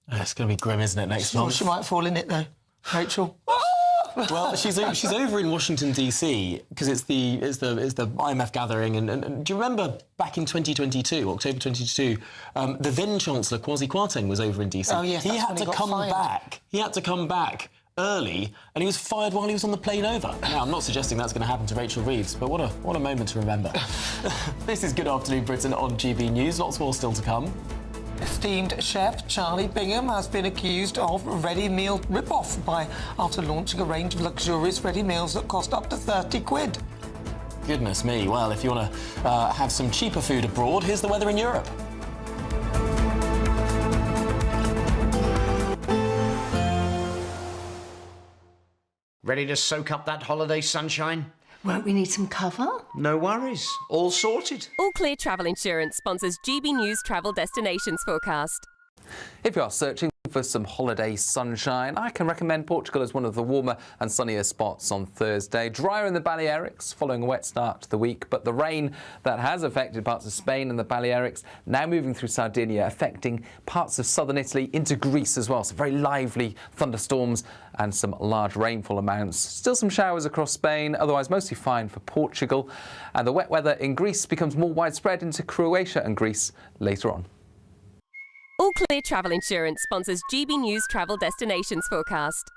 It's going to be grim, isn't it, next month? She might fall in it, though, Rachel. Well, she's over in Washington, D.C., because it's the IMF gathering. And do you remember back in 2022, October 2022, the then Chancellor, Kwasi Kwarteng, was over in D.C. Oh, yes, He had to come back early, and he was fired while he was on the plane over. Now, I'm not suggesting that's going to happen to Rachel Reeves, but what a moment to remember. This is Good Afternoon Britain on GB News. Lots more still to come. Esteemed chef Charlie Bingham has been accused of ready meal rip-off after launching a range of luxurious ready meals that cost up to 30 quid. Goodness me. Well, if you want to have some cheaper food abroad, here's the weather in Europe. Ready to soak up that holiday sunshine? Won't we need some cover? No worries. All sorted. All Clear Travel Insurance sponsors GB News Travel Destinations Forecast. If you are searching for some holiday sunshine, I can recommend Portugal as one of the warmer and sunnier spots on Thursday. Drier in the Balearics following a wet start to the week, but the rain that has affected parts of Spain and the Balearics now moving through Sardinia, affecting parts of southern Italy into Greece as well. So very lively thunderstorms and some large rainfall amounts. Still some showers across Spain, otherwise mostly fine for Portugal. And the wet weather in Greece becomes more widespread into Croatia and Greece later on. All Clear Travel Insurance sponsors GB News Travel Destinations Forecast.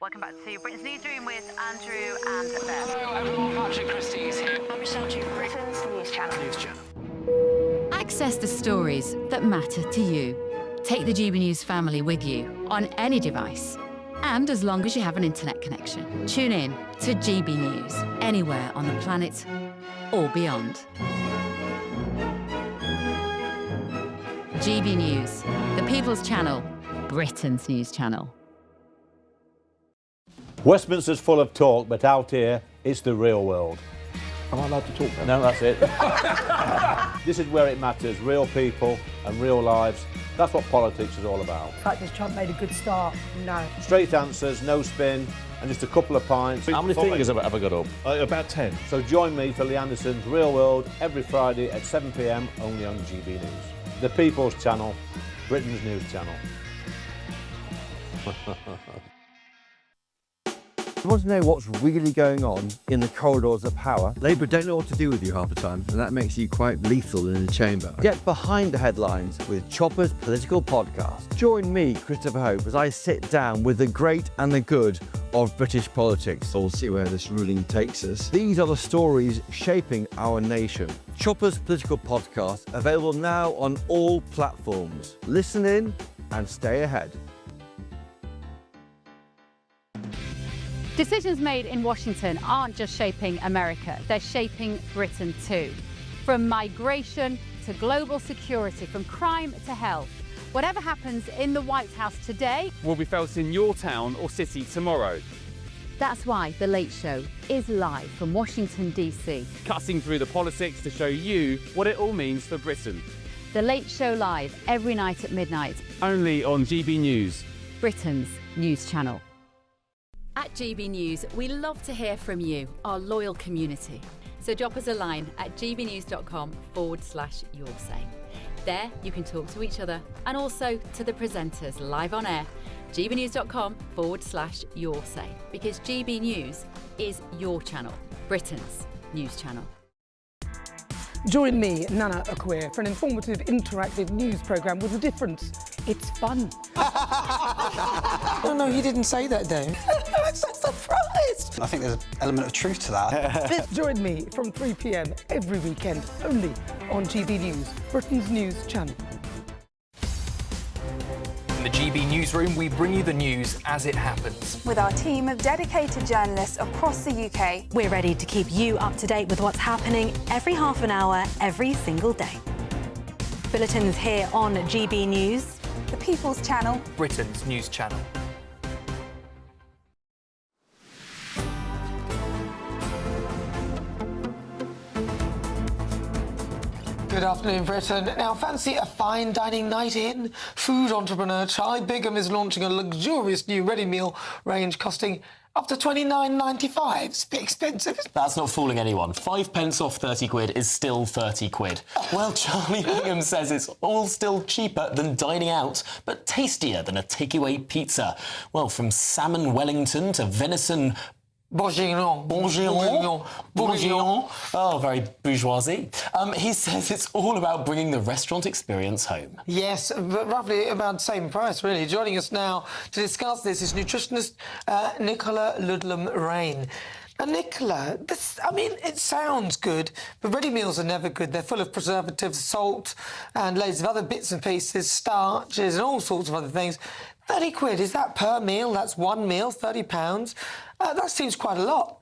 Welcome back to Britain's Newsroom with Andrew and Beth. Hello everyone, Patrick Christie's here. I'm Michelle Duke, Britain's News Channel. Access the stories that matter to you. Take the GB News family with you on any device. And as long as you have an internet connection, tune in to GB News anywhere on the planet or beyond. GB News, the People's Channel, Britain's news channel. Westminster's full of talk, but out here, it's the real world. Am I allowed to talk then? No, that's it. This is where it matters, real people and real lives. That's what politics is all about. The fact has Trump made a good start? No. Straight answers, no spin, and just a couple of pints. How many fingers have I got up? About 10. So join me for Lee Anderson's Real World every Friday at 7 p.m. only on GB News. The People's Channel, Britain's news channel. You want to know what's really going on in the corridors of power? Labour don't know what to do with you half the time, and that makes you quite lethal in the chamber. Get behind the headlines with Chopper's Political Podcast. Join me, Christopher Hope, as I sit down with the great and the good of British politics. We'll see where this ruling takes us. These are the stories shaping our nation. Chopper's Political Podcast, available now on all platforms. Listen in and stay ahead. Decisions made in Washington aren't just shaping America, they're shaping Britain too. From migration to global security, from crime to health. Whatever happens in the White House today will be felt in your town or city tomorrow. That's why The Late Show is live from Washington, D.C. Cutting through the politics to show you what it all means for Britain. The Late Show live every night at midnight. Only on GB News, Britain's news channel. At GB News, we love to hear from you, our loyal community. So drop us a line at gbnews.com/yoursay. There you can talk to each other and also to the presenters live on air. gbnews.com/yoursay, because GB News is your channel, Britain's news channel. Join me, Nana Akua, for an informative, interactive news programme with a difference. It's fun. No, he didn't say that, Dave. I'm so surprised. I think there's an element of truth to that. Join me from 3 p.m. every weekend, only on GB News, Britain's news channel. In the GB Newsroom, we bring you the news as it happens. With our team of dedicated journalists across the UK. We're ready to keep you up to date with what's happening every half an hour, every single day. Bulletins here on GB News, the People's Channel, Britain's news channel. Good afternoon, Britain. Now, fancy a fine dining night in? Food entrepreneur Charlie Bingham is launching a luxurious new ready meal range costing up to £29.95. It's a bit expensive. That's not fooling anyone. 5 pence off 30 quid is still 30 quid. Well, Charlie Bingham says it's all still cheaper than dining out, but tastier than a takeaway pizza. Well, from salmon Wellington to venison Bourguignon. Oh, very bourgeoisie. He says it's all about bringing the restaurant experience home. Yes, but roughly about the same price, really. Joining us now to discuss this is nutritionist Nicola Ludlam-Rain. Now, Nicola, it sounds good, but ready meals are never good. They're full of preservatives, salt, and loads of other bits and pieces, starches, and all sorts of other things. 30 quid, is that per meal? That's one meal, £30. That seems quite a lot.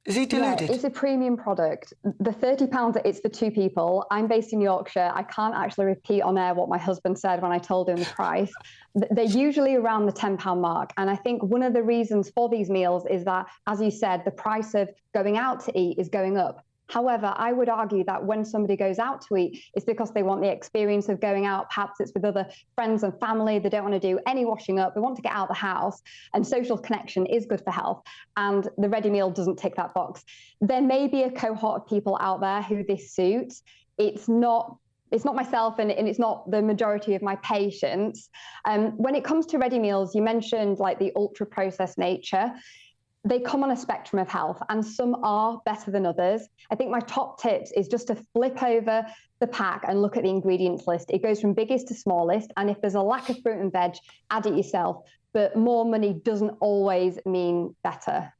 Is he deluded? Yeah, it's a premium product. The £30, it's for two people. I'm based in Yorkshire. I can't actually repeat on air what my husband said when I told him the price. They're usually around the £10 mark. And I think one of the reasons for these meals is that, as you said, the price of going out to eat is going up. However, I would argue that when somebody goes out to eat, it's because they want the experience of going out. Perhaps it's with other friends and family. They don't want to do any washing up. They want to get out of the house. And social connection is good for health. And the ready meal doesn't tick that box. There may be a cohort of people out there who this suits. It's not myself, and it's not the majority of my patients. When it comes to ready meals, you mentioned like the ultra-processed nature. They come on a spectrum of health, and some are better than others. I think my top tips is just to flip over the pack and look at the ingredients list. It goes from biggest to smallest, and if there's a lack of fruit and veg, add it yourself. But more money doesn't always mean better.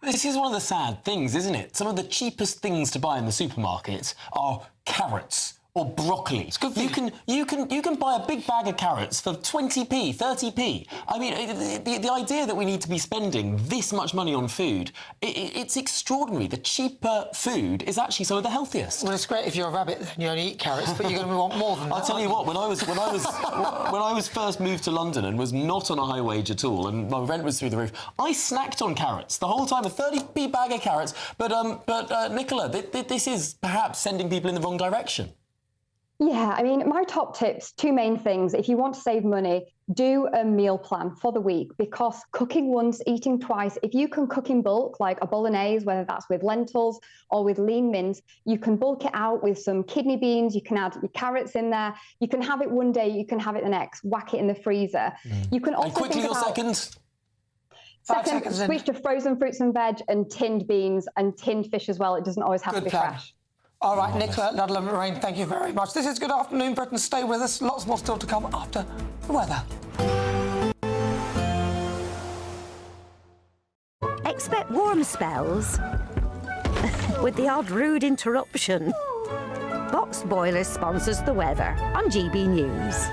This is one of the sad things, isn't it? Some of the cheapest things to buy in the supermarket are carrots or broccoli. It's good for you can buy a big bag of carrots for 20p, 30p. I mean, the idea that we need to be spending this much money on food, it's extraordinary. The cheaper food is actually some of the healthiest. Well, it's great if you're a rabbit and you only eat carrots, but you're going to want more than that. I'll tell you what, when I was first moved to London and was not on a high wage at all, and my rent was through the roof, I snacked on carrots the whole time, a 30p bag of carrots. But Nicola, this is perhaps sending people in the wrong direction. Yeah, I mean, my top tips, two main things. If you want to save money, do a meal plan for the week, because cooking once, eating twice, if you can cook in bulk, like a bolognese, whether that's with lentils or with lean mince, you can bulk it out with some kidney beans, you can add your carrots in there, you can have it one day, you can have it the next, whack it in the freezer. You can also and quickly your second. Second, switch to frozen fruits and veg and tinned beans and tinned fish as well. It doesn't always have to be fresh. All right, Nicola Ludlam-Rain, thank you very much. This is Good Afternoon Britain. Stay with us. Lots more still to come after the weather. Expect warm spells with the odd rude interruption. Boxed Boiler sponsors the weather on GB News.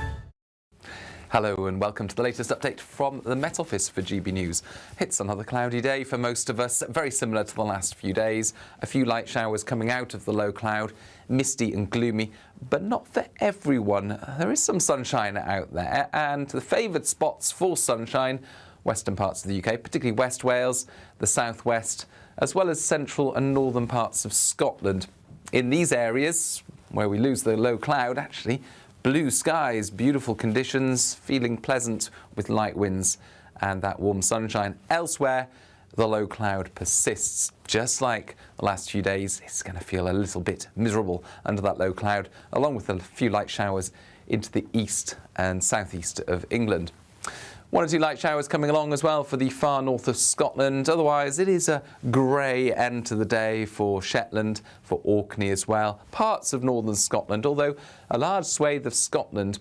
Hello and welcome to the latest update from the Met Office for GB News. It's another cloudy day for most of us, very similar to the last few days. A few light showers coming out of the low cloud, misty and gloomy, but not for everyone. There is some sunshine out there, and the favoured spots for sunshine, western parts of the UK, particularly West Wales, the southwest, as well as central and northern parts of Scotland. In these areas, where we lose the low cloud, actually, blue skies, beautiful conditions, feeling pleasant with light winds and that warm sunshine. Elsewhere, the low cloud persists. Just like the last few days, it's going to feel a little bit miserable under that low cloud, along with a few light showers into the east and southeast of England. One or two light showers coming along as well for the far north of Scotland. Otherwise, it is a grey end to the day for Shetland, for Orkney as well. Parts of northern Scotland, although a large swathe of Scotland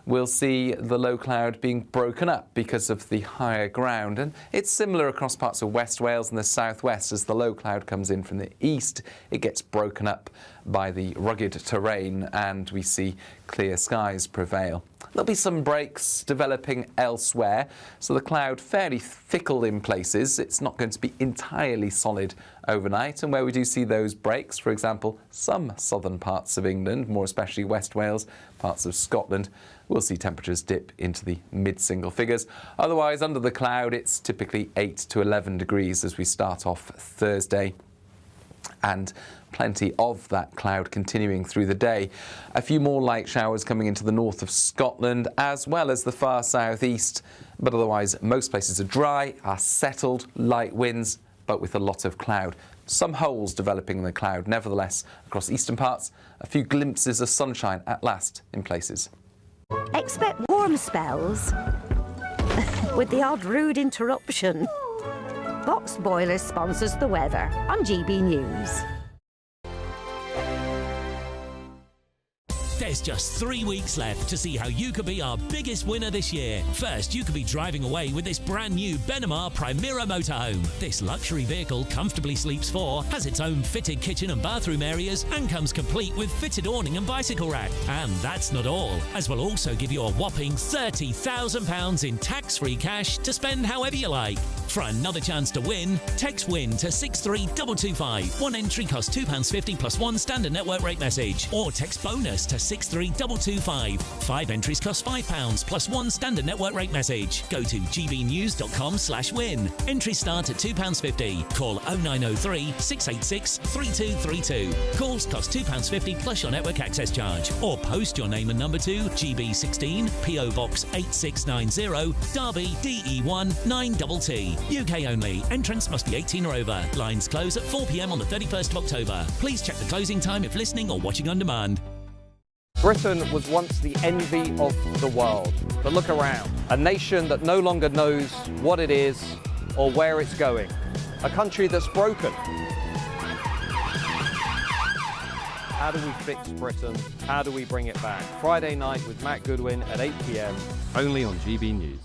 will see the low cloud being broken up because of the higher ground. And it's similar across parts of West Wales and the southwest. As the low cloud comes in from the east, it gets broken up by the rugged terrain and we see clear skies prevail. There'll be some breaks developing elsewhere, so the cloud fairly fickle in places. It's not going to be entirely solid overnight, and where we do see those breaks, for example, some southern parts of England, more especially West Wales, parts of Scotland, we'll see temperatures dip into the mid-single figures. Otherwise, under the cloud, it's typically 8 to 11 degrees as we start off Thursday. And plenty of that cloud continuing through the day. A few more light showers coming into the north of Scotland as well as the far southeast, but otherwise most places are dry, are settled, light winds, but with a lot of cloud. Some holes developing in the cloud, nevertheless, across eastern parts, a few glimpses of sunshine at last in places. Expect warm spells with the odd rude interruption. Boxed Boilers sponsors the weather on GB News. There's just 3 weeks left to see how you could be our biggest winner this year. First, you could be driving away with this brand new Benamar Primera motorhome. This luxury vehicle comfortably sleeps 4, has its own fitted kitchen and bathroom areas, and comes complete with fitted awning and bicycle rack. And that's not all, as we'll also give you a whopping £30,000 in tax-free cash to spend however you like. For another chance to win, text WIN to 63225. One entry costs £2.50 plus one standard network rate message. Or text BONUS to 63225. 5 entries cost £5 plus one standard network rate message. Go to gbnews.com/win. Entries start at £2.50. Call 0903 686 3232. Calls cost £2.50 plus your network access charge. Or post your name and number to GB16 PO Box 8690 Derby DE1 9TT. UK only. Entrance must be 18 or over. Lines close at 4 p.m. on the 31st of October. Please check the closing time if listening or watching on demand. Britain was once the envy of the world. But look around. A nation that no longer knows what it is or where it's going. A country that's broken. How do we fix Britain? How do we bring it back? Friday night with Matt Goodwin at 8 p.m. only on GB News.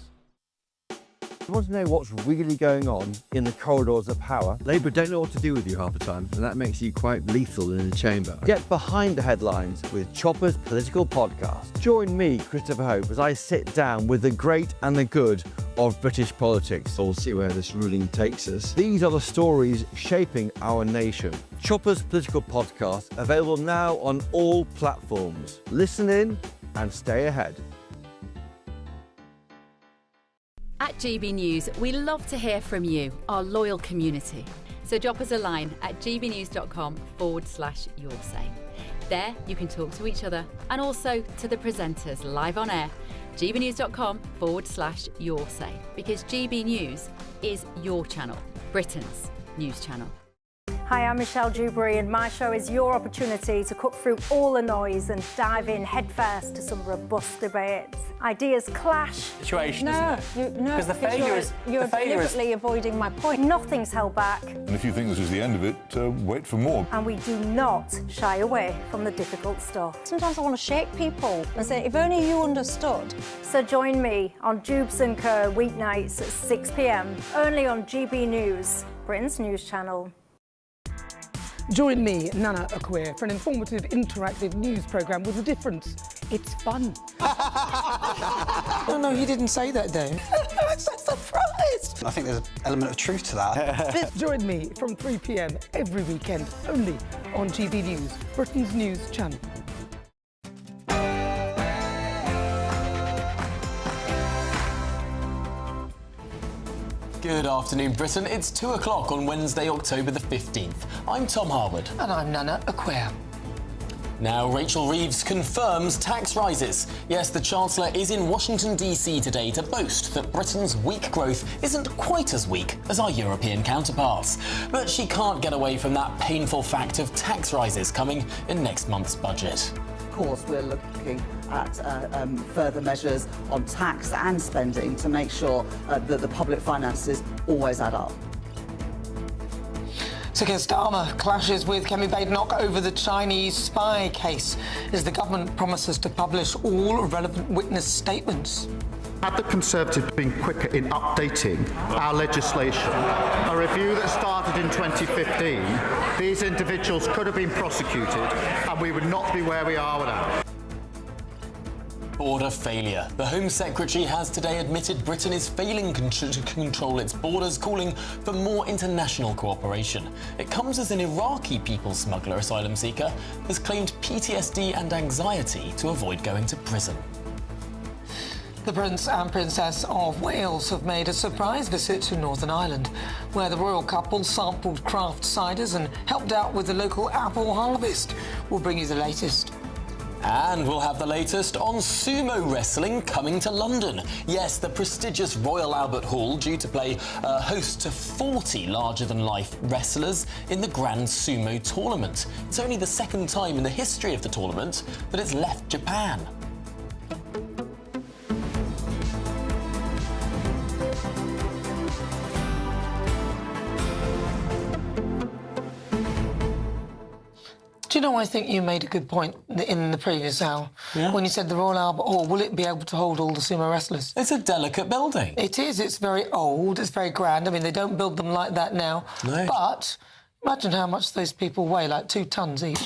You want to know what's really going on in the corridors of power? Labour don't know what to do with you half the time, and that makes you quite lethal in the chamber. Get behind the headlines with Chopper's political podcast. Join me, Christopher Hope, as I sit down with the great and the good of British politics. We'll see where this ruling takes us. These are the stories shaping our nation. Chopper's political podcast, available now on all platforms. Listen in and stay ahead. At GB News, we love to hear from you, our loyal community. So drop us a line at gbnews.com/yoursay. There you can talk to each other and also to the presenters live on air. gbnews.com/yoursay, because GB News is your channel, Britain's news channel. Hi, I'm Michelle Dewberry, and my show is your opportunity to cut through all the noise and dive in headfirst to some robust debates. Ideas clash. Situation, No, because the failure is you're deliberately avoiding my point. Nothing's held back, And if you think this is the end of it, wait for more. and we do not shy away from the difficult stuff. Sometimes I want to shake people and say, if only you understood. So join me on Jubes & Co. weeknights at 6 p.m. only on GB News, Britain's news channel. Join me, Nana Akua, for an informative, interactive news programme with a difference. It's fun. No, he didn't say that, though. I'm so surprised. I think there's an element of truth to that. Join me from 3 p.m. every weekend, only on GB News, Britain's news channel. Good afternoon, Britain. It's 2 o'clock on Wednesday, October the 15th. I'm Tom Harwood. And I'm Nana Akua. Now, Rachel Reeves confirms tax rises. Yes, the Chancellor is in Washington, D.C. today to boast that Britain's weak growth isn't quite as weak as our European counterparts. But she can't get away from that painful fact of tax rises coming in next month's budget. Of course, we're looking at further measures on tax and spending to make sure that the public finances always add up. Sir Keir Starmer clashes with Kemi Badenoch over the Chinese spy case as the government promises to publish all relevant witness statements. Had the Conservatives been quicker in updating our legislation, a review that started in 2015, these individuals could have been prosecuted and we would not be where we are now. Border failure. The Home Secretary has today admitted Britain is failing to control its borders, calling for more international cooperation. It comes as an Iraqi people smuggler asylum seeker has claimed PTSD and anxiety to avoid going to prison. The Prince and Princess of Wales have made a surprise visit to Northern Ireland, where the royal couple sampled craft ciders and helped out with the local apple harvest. We'll bring you the latest. And we'll have the latest on sumo wrestling coming to London. Yes, the prestigious Royal Albert Hall due to play host to 40 larger-than-life wrestlers in the Grand Sumo tournament. It's only the second time in the history of the tournament that it's left Japan. Do you know, I think you made a good point in the previous hour when you said the Royal Albert Hall, will it be able to hold all the sumo wrestlers? It's a delicate building. It is. It's very old. It's very grand. I mean, they don't build them like that now. No. But imagine how much those people weigh, like 2 tons each.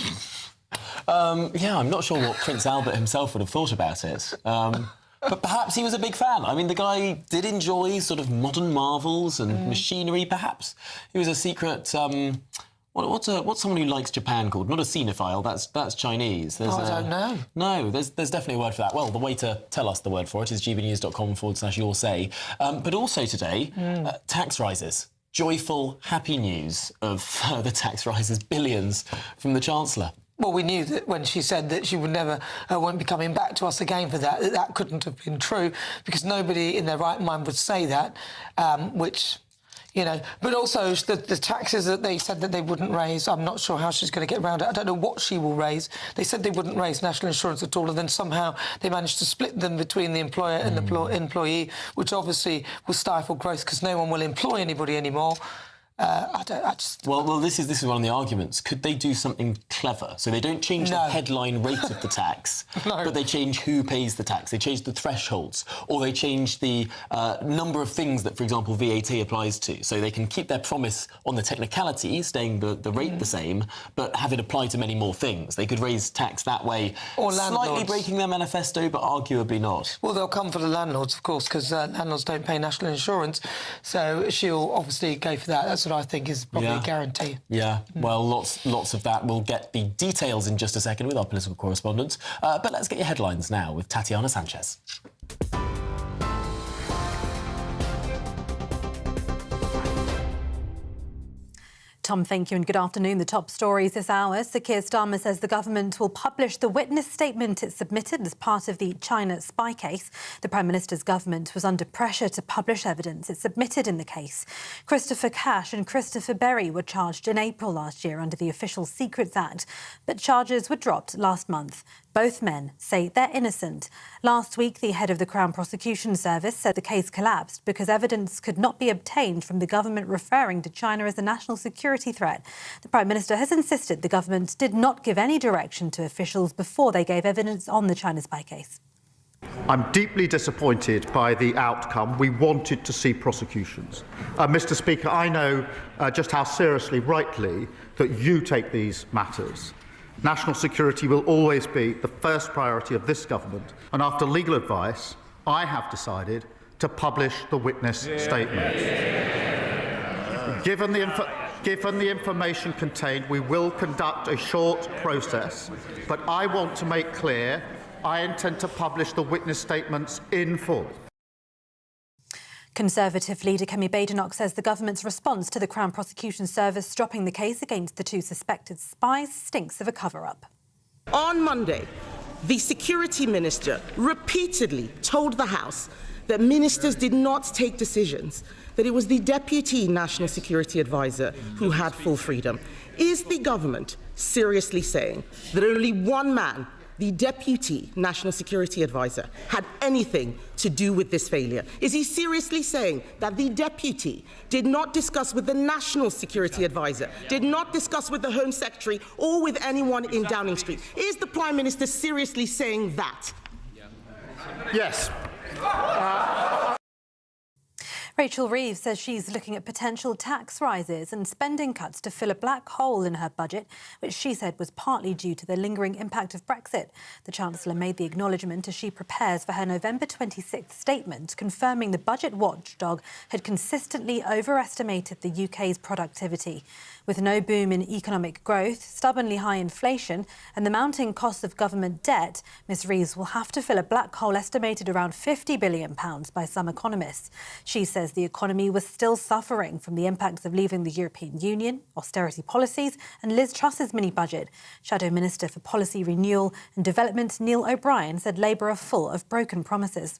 Yeah, I'm not sure what Prince Albert himself would have thought about it. But perhaps he was a big fan. I mean, the guy did enjoy sort of modern marvels and machinery, perhaps. He was a secret... What's someone who likes Japan called? Not a cinephile, that's Chinese. I don't know. No, there's definitely a word for that. Well, the way to tell us the word for it is gbnews.com/your say. But also today, tax rises. Joyful, happy news of further tax rises, billions from the Chancellor. Well, we knew that when she said that she would never won't be coming back to us again for that couldn't have been true, because nobody in their right mind would say that, which... You know, but also the taxes that they said that they wouldn't raise, I'm not sure how she's going to get around it. I don't know what she will raise. They said they wouldn't raise national insurance at all, and then somehow they managed to split them between the employer and the employee, which obviously will stifle growth because no one will employ anybody anymore. Well, this is one of the arguments. Could they do something clever? So they don't change the headline rate of the tax, but they change who pays the tax. They change the thresholds, or they change the number of things that, for example, VAT applies to. So they can keep their promise on the technicality, staying the rate the same, but have it apply to many more things. They could raise tax that way, or slightly breaking their manifesto, but arguably not. Well, they'll come for the landlords, of course, because landlords don't pay national insurance. So she'll obviously go for that. That's what I think is probably a guarantee. Yeah, well, lots of that. We'll get the details in just a second with our political correspondent. But let's get your headlines now with Tatiana Sanchez. Tom, thank you and good afternoon. The top stories this hour. Sir Keir Starmer says the government will publish the witness statement it submitted as part of the China spy case. The Prime Minister's government was under pressure to publish evidence it submitted in the case. Christopher Cash and Christopher Berry were charged in April last year under the Official Secrets Act, but charges were dropped last month. Both men say they're innocent. Last week, the head of the Crown Prosecution Service said the case collapsed because evidence could not be obtained from the government referring to China as a national security threat. The Prime Minister has insisted the government did not give any direction to officials before they gave evidence on the China spy case. I'm deeply disappointed by the outcome. We wanted to see prosecutions. Mr. Speaker, I know just how seriously, rightly, that you take these matters. National security will always be the first priority of this government, and after legal advice, I have decided to publish the witness statement. Given the information contained, we will conduct a short process, but I want to make clear I intend to publish the witness statements in full. Conservative leader Kemi Badenoch says the government's response to the Crown Prosecution Service dropping the case against the 2 suspected spies stinks of a cover-up. On Monday, the Security Minister repeatedly told the House that ministers did not take decisions, that it was the Deputy National Security Advisor who had full freedom. Is the government seriously saying that only one man, the Deputy National Security Advisor, had anything to do with this failure? Is he seriously saying that the Deputy did not discuss with the National Security Advisor, did not discuss with the Home Secretary or with anyone in Downing Street? Is the Prime Minister seriously saying that? Yes. Rachel Reeves says she's looking at potential tax rises and spending cuts to fill a black hole in her budget, which she said was partly due to the lingering impact of Brexit. The Chancellor made the acknowledgement as she prepares for her November 26th statement, confirming the budget watchdog had consistently overestimated the UK's productivity. With no boom in economic growth, stubbornly high inflation and the mounting cost of government debt, Ms Reeves will have to fill a black hole estimated around £50 billion by some economists. She says the economy was still suffering from the impacts of leaving the European Union, austerity policies and Liz Truss's mini-budget. Shadow Minister for Policy Renewal and Development Neil O'Brien said Labour are full of broken promises.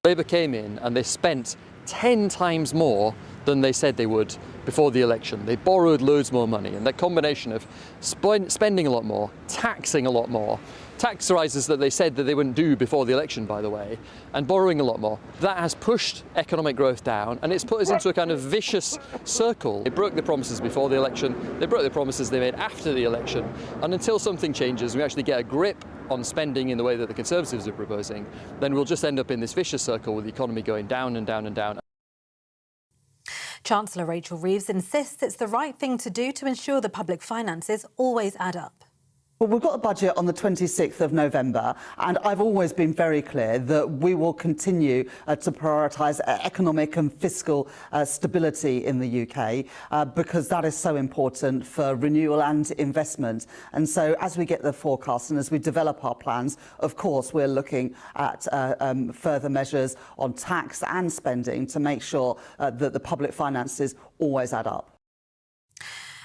Labour came in and they spent 10 times more than they said they would before the election. They borrowed loads more money, and that combination of spending a lot more, taxing a lot more, tax rises that they said that they wouldn't do before the election, by the way, and borrowing a lot more, that has pushed economic growth down, and it's put us into a kind of vicious circle. They broke the promises before the election, they broke the promises they made after the election, and until something changes, we actually get a grip on spending in the way that the Conservatives are proposing, then we'll just end up in this vicious circle with the economy going down and down and down. Chancellor Rachel Reeves insists it's the right thing to do to ensure the public finances always add up. Well, we've got a budget on the 26th of November, and I've always been very clear that we will continue to prioritise economic and fiscal stability in the UK because that is so important for renewal and investment. And so as we get the forecast and as we develop our plans, of course, we're looking at further measures on tax and spending to make sure that the public finances always add up.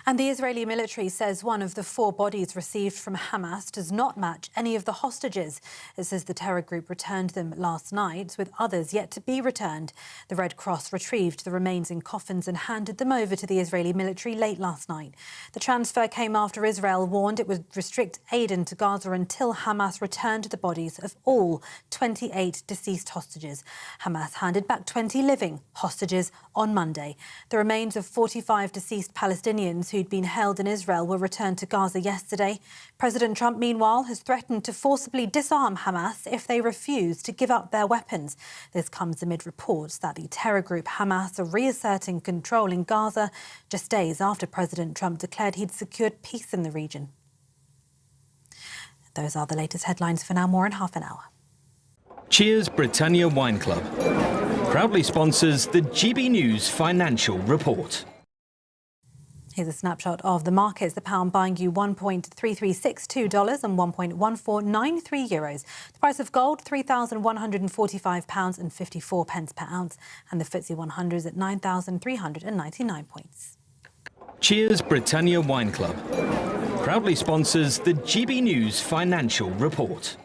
And the Israeli military says one of the 4 bodies received from Hamas does not match any of the hostages. It says the terror group returned them last night, with others yet to be returned. The Red Cross retrieved the remains in coffins and handed them over to the Israeli military late last night. The transfer came after Israel warned it would restrict aid into Gaza until Hamas returned the bodies of all 28 deceased hostages. Hamas handed back 20 living hostages on Monday. The remains of 45 deceased Palestinians who'd been held in Israel were returned to Gaza yesterday. President Trump, meanwhile, has threatened to forcibly disarm Hamas if they refuse to give up their weapons. This comes amid reports that the terror group Hamas are reasserting control in Gaza just days after President Trump declared he'd secured peace in the region. Those are the latest headlines for now. More in half an hour. Cheers Britannia Wine Club proudly sponsors the GB News Financial Report. Here's a snapshot of the markets. The pound buying you $1.3362 and €1.1493. The price of gold, £3,145.54 per ounce. And the FTSE 100 is at 9,399 points. Cheers Britannia Wine Club proudly sponsors the GB News Financial Report.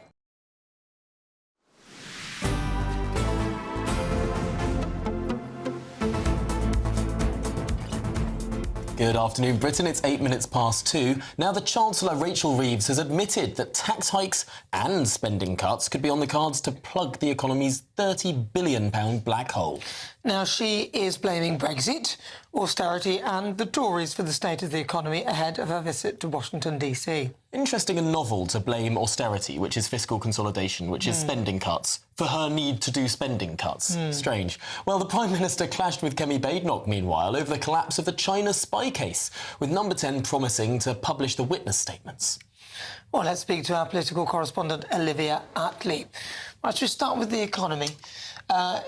Good afternoon, Britain. It's 8 minutes past 2. Now, the Chancellor, Rachel Reeves, has admitted that tax hikes and spending cuts could be on the cards to plug the economy's £30 billion black hole. Now, she is blaming Brexit, austerity and the Tories for the state of the economy ahead of her visit to Washington, D.C. Interesting and novel to blame austerity, which is fiscal consolidation, which is spending cuts, for her need to do spending cuts. Strange. Well, the Prime Minister clashed with Kemi Badenoch, meanwhile, over the collapse of the China spy case, with Number 10 promising to publish the witness statements. Well, let's speak to our political correspondent, Olivia Attlee. Right, should we start with the economy?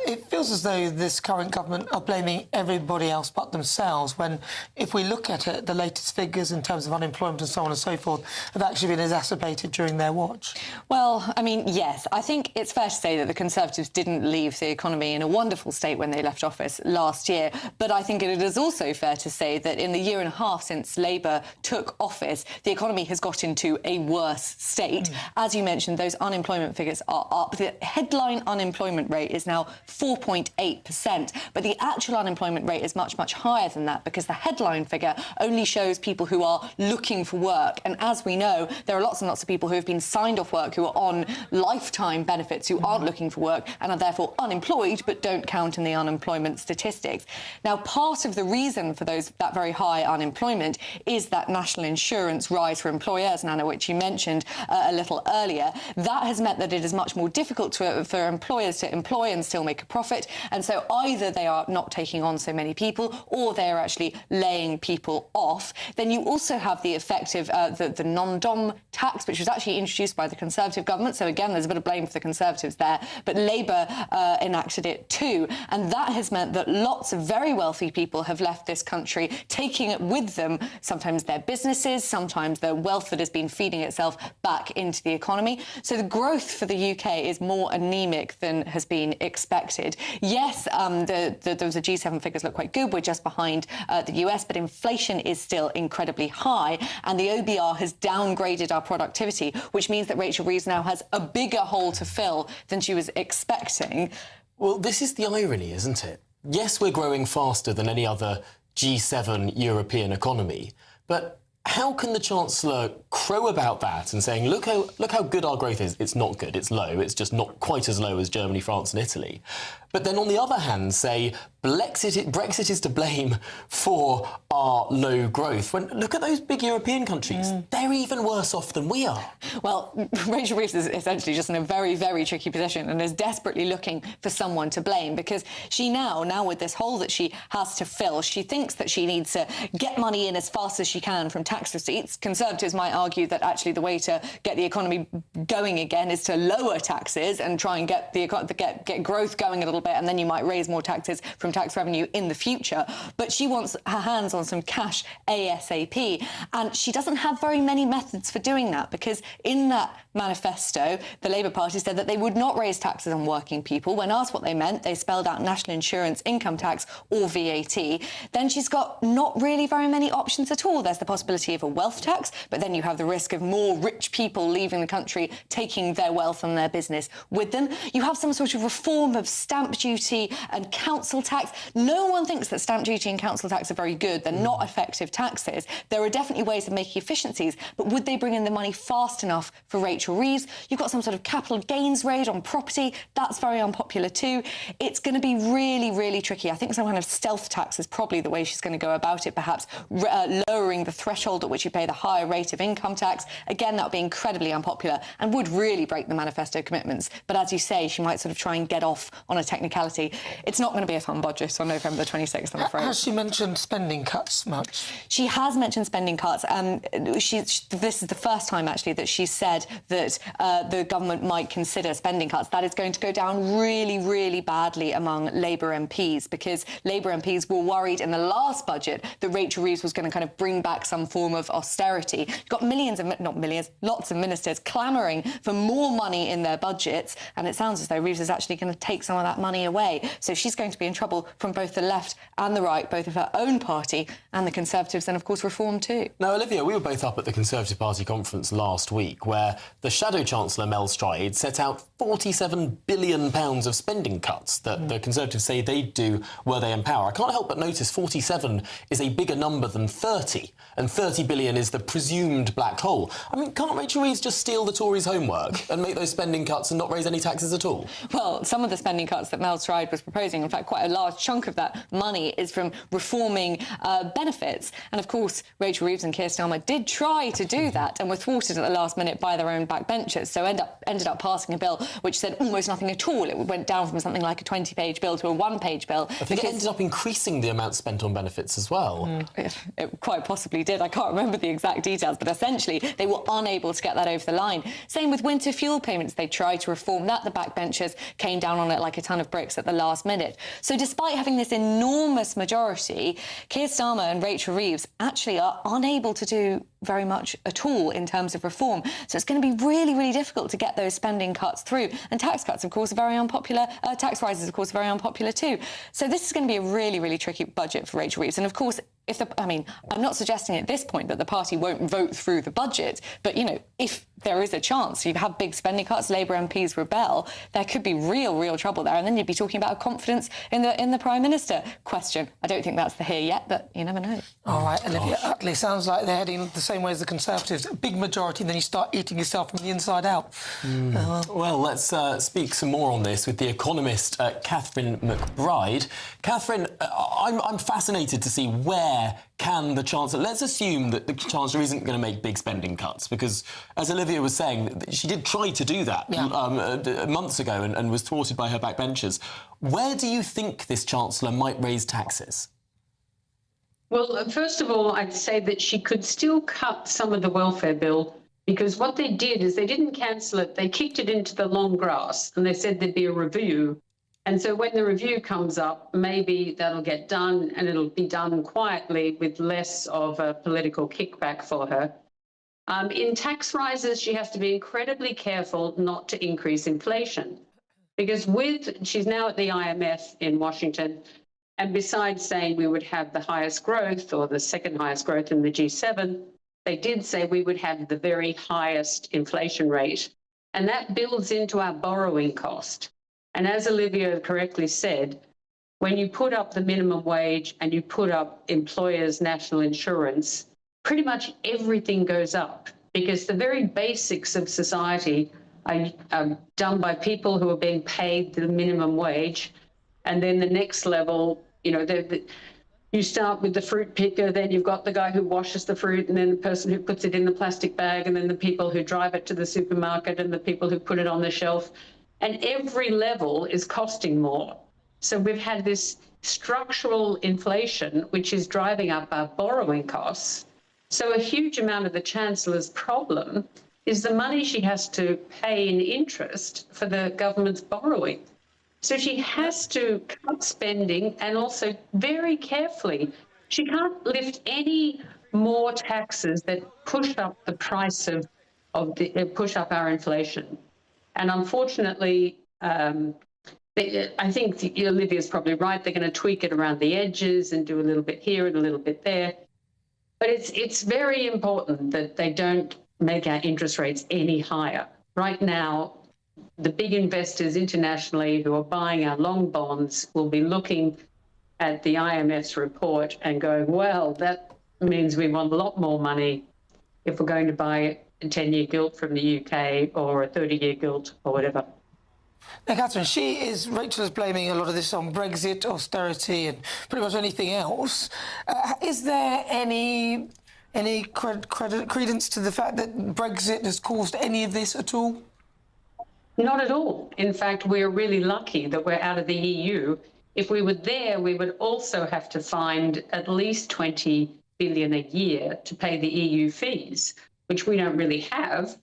It feels as though this current government are blaming everybody else but themselves when, if we look at it, the latest figures in terms of unemployment and so on and so forth have actually been exacerbated during their watch. Well, I mean, yes, I think it's fair to say that the Conservatives didn't leave the economy in a wonderful state when they left office last year, but I think it is also fair to say that in the year and a half since Labour took office, the economy has got into a worse state. As you mentioned, those unemployment figures are up. The headline unemployment rate is now 4.8%, but the actual unemployment rate is much, much higher than that because the headline figure only shows people who are looking for work. And as we know, there are lots and lots of people who have been signed off work, who are on lifetime benefits, who aren't looking for work and are therefore unemployed but don't count in the unemployment statistics. Now, part of the reason for that very high unemployment is that national insurance rise for employers, Nana, which you mentioned a little earlier. That has meant that it is much more difficult for employers to employ and still make a profit, and so either they are not taking on so many people or they are actually laying people off. Then you also have the effect of the non-dom tax, which was actually introduced by the Conservative government, so again there's a bit of blame for the Conservatives there, but Labour enacted it too, and that has meant that lots of very wealthy people have left this country, taking it with them, sometimes their businesses, sometimes the wealth that has been feeding itself back into the economy. So the growth for the UK is more anemic than has been expected. Yes, those G7 figures look quite good. We're just behind the US, but inflation is still incredibly high, and the OBR has downgraded our productivity, which means that Rachel Reeves now has a bigger hole to fill than she was expecting. Well, this is the irony, isn't it? Yes, we're growing faster than any other G7 European economy, but how can the Chancellor crow about that and saying, look how good our growth is? It's not good, it's low, it's just not quite as low as Germany, France and Italy. But then on the other hand say Brexit is to blame for our low growth. When look at those big European countries, they're even worse off than we are. Well, Rachel Reeves is essentially just in a very, very tricky position and is desperately looking for someone to blame, because she now with this hole that she has to fill, she thinks that she needs to get money in as fast as she can from tax receipts. Conservatives might argue that actually the way to get the economy going again is to lower taxes and try and get growth going a little bit, and then you might raise more taxes from tax revenue in the future. But she wants her hands on some cash ASAP, and she doesn't have very many methods for doing that, because in that manifesto, the Labour Party said that they would not raise taxes on working people. When asked what they meant, they spelled out national insurance, income tax or VAT. Then she's got not really very many options at all. There's the possibility of a wealth tax, but then you have the risk of more rich people leaving the country, taking their wealth and their business with them. You have some sort of reform of stamp duty and council tax. No one thinks that stamp duty and council tax are very good. They're not effective taxes. There are definitely ways of making efficiencies, but would they bring in the money fast enough for Rachel Reeves? You've got some sort of capital gains rate on property. That's very unpopular too. It's going to be really, really tricky. I think some kind of stealth tax is probably the way she's going to go about it, perhaps lowering the threshold at which you pay the higher rate of income tax. Again, that would be incredibly unpopular and would really break the manifesto commitments. But as you say, she might sort of try and get off on a technicality. It's not going to be a fun budget on November the 26th, I'm afraid. Has she mentioned spending cuts much? She has mentioned spending cuts. This is the first time, actually, that she said that the government might consider spending cuts. That is going to go down really, really badly among Labour MPs, because Labour MPs were worried in the last budget that Rachel Reeves was going to kind of bring back some form of austerity. You've got lots of ministers clamouring for more money in their budgets, and it sounds as though Reeves is actually going to take some of that money away. So she's going to be in trouble from both the left and the right, both of her own party and the Conservatives, and of course Reform too. Now, Olivia, we were both up at the Conservative Party conference last week, where the Shadow Chancellor Mel Stride set out £47 billion of spending cuts that the Conservatives say they'd do were they in power. I can't help but notice 47 is a bigger number than 30, and 30 billion is the presumed black hole. I mean, can't Rachel Reeves just steal the Tories' homework and make those spending cuts and not raise any taxes at all? Well, some of the spending cuts that Mel Stride was proposing, in fact, quite a large chunk of that money is from reforming benefits. And, of course, Rachel Reeves and Keir Starmer did try to do that and were thwarted at the last minute by their own backbenchers, so ended up passing a bill which said almost nothing at all. It went down from something like a 20-page bill to a one-page bill. I think it ended up increasing the amount spent on benefits as well. It quite possibly did. I can't remember the exact details, but essentially they were unable to get that over the line. Same with winter fuel payments. They tried to reform that. The backbenchers came down on it like a ton of bricks at the last minute. So despite having this enormous majority, Keir Starmer and Rachel Reeves actually are unable to do very much at all in terms of reform. So it's going to be really, really difficult to get those spending cuts through. And tax cuts, of course, are very unpopular. Tax rises, of course, are very unpopular too. So this is going to be a really, really tricky budget for Rachel Reeves. And of course, I'm not suggesting at this point that the party won't vote through the budget, but, you know, if there is a chance you have big spending cuts, Labour MPs rebel, there could be real, real trouble there. And then you'd be talking about a confidence in the Prime Minister question. I don't think that's the here yet, but you never know. All right, Olivia Utley, sounds like they're heading the same way as the Conservatives. A big majority, and then you start eating yourself from the inside out. Well, let's speak some more on this with the economist Catherine McBride. Catherine, I'm fascinated to see where can the Chancellor... Let's assume that the Chancellor isn't going to make big spending cuts, because, as Olivia was saying, she did try to do that months ago and was thwarted by her backbenchers. Where do you think this Chancellor might raise taxes? Well, first of all, I'd say that she could still cut some of the welfare bill, because what they did is they didn't cancel it. They kicked it into the long grass and they said there'd be a review. And so when the review comes up, maybe that'll get done, and it'll be done quietly with less of a political kickback for her. In tax rises, she has to be incredibly careful not to increase inflation, because she's now at the IMF in Washington, and besides saying we would have the highest growth or the second highest growth in the G7, they did say we would have the very highest inflation rate, and that builds into our borrowing cost. And as Olivia correctly said, when you put up the minimum wage and you put up employers' national insurance, pretty much everything goes up because the very basics of society are done by people who are being paid the minimum wage. And then the next level, you know, you start with the fruit picker, then you've got the guy who washes the fruit, and then the person who puts it in the plastic bag, and then the people who drive it to the supermarket, and the people who put it on the shelf. And every level is costing more. So we've had this structural inflation, which is driving up our borrowing costs. So a huge amount of the Chancellor's problem is the money she has to pay in interest for the government's borrowing. So she has to cut spending, and also very carefully, she can't lift any more taxes that push up the price push up our inflation. And unfortunately, I think Olivia's probably right. They're going to tweak it around the edges and do a little bit here and a little bit there. But it's very important that they don't make our interest rates any higher. Right now, the big investors internationally who are buying our long bonds will be looking at the IMF's report and going, well, that means we want a lot more money if we're going to buy a 10-year gilt from the UK or a 30-year gilt or whatever. Now, Catherine, Rachel is blaming a lot of this on Brexit, austerity and pretty much anything else. Is there any credence to the fact that Brexit has caused any of this at all? Not at all. In fact, we're really lucky that we're out of the EU. If we were there, we would also have to find at least 20 billion a year to pay the EU fees, which we don't really have.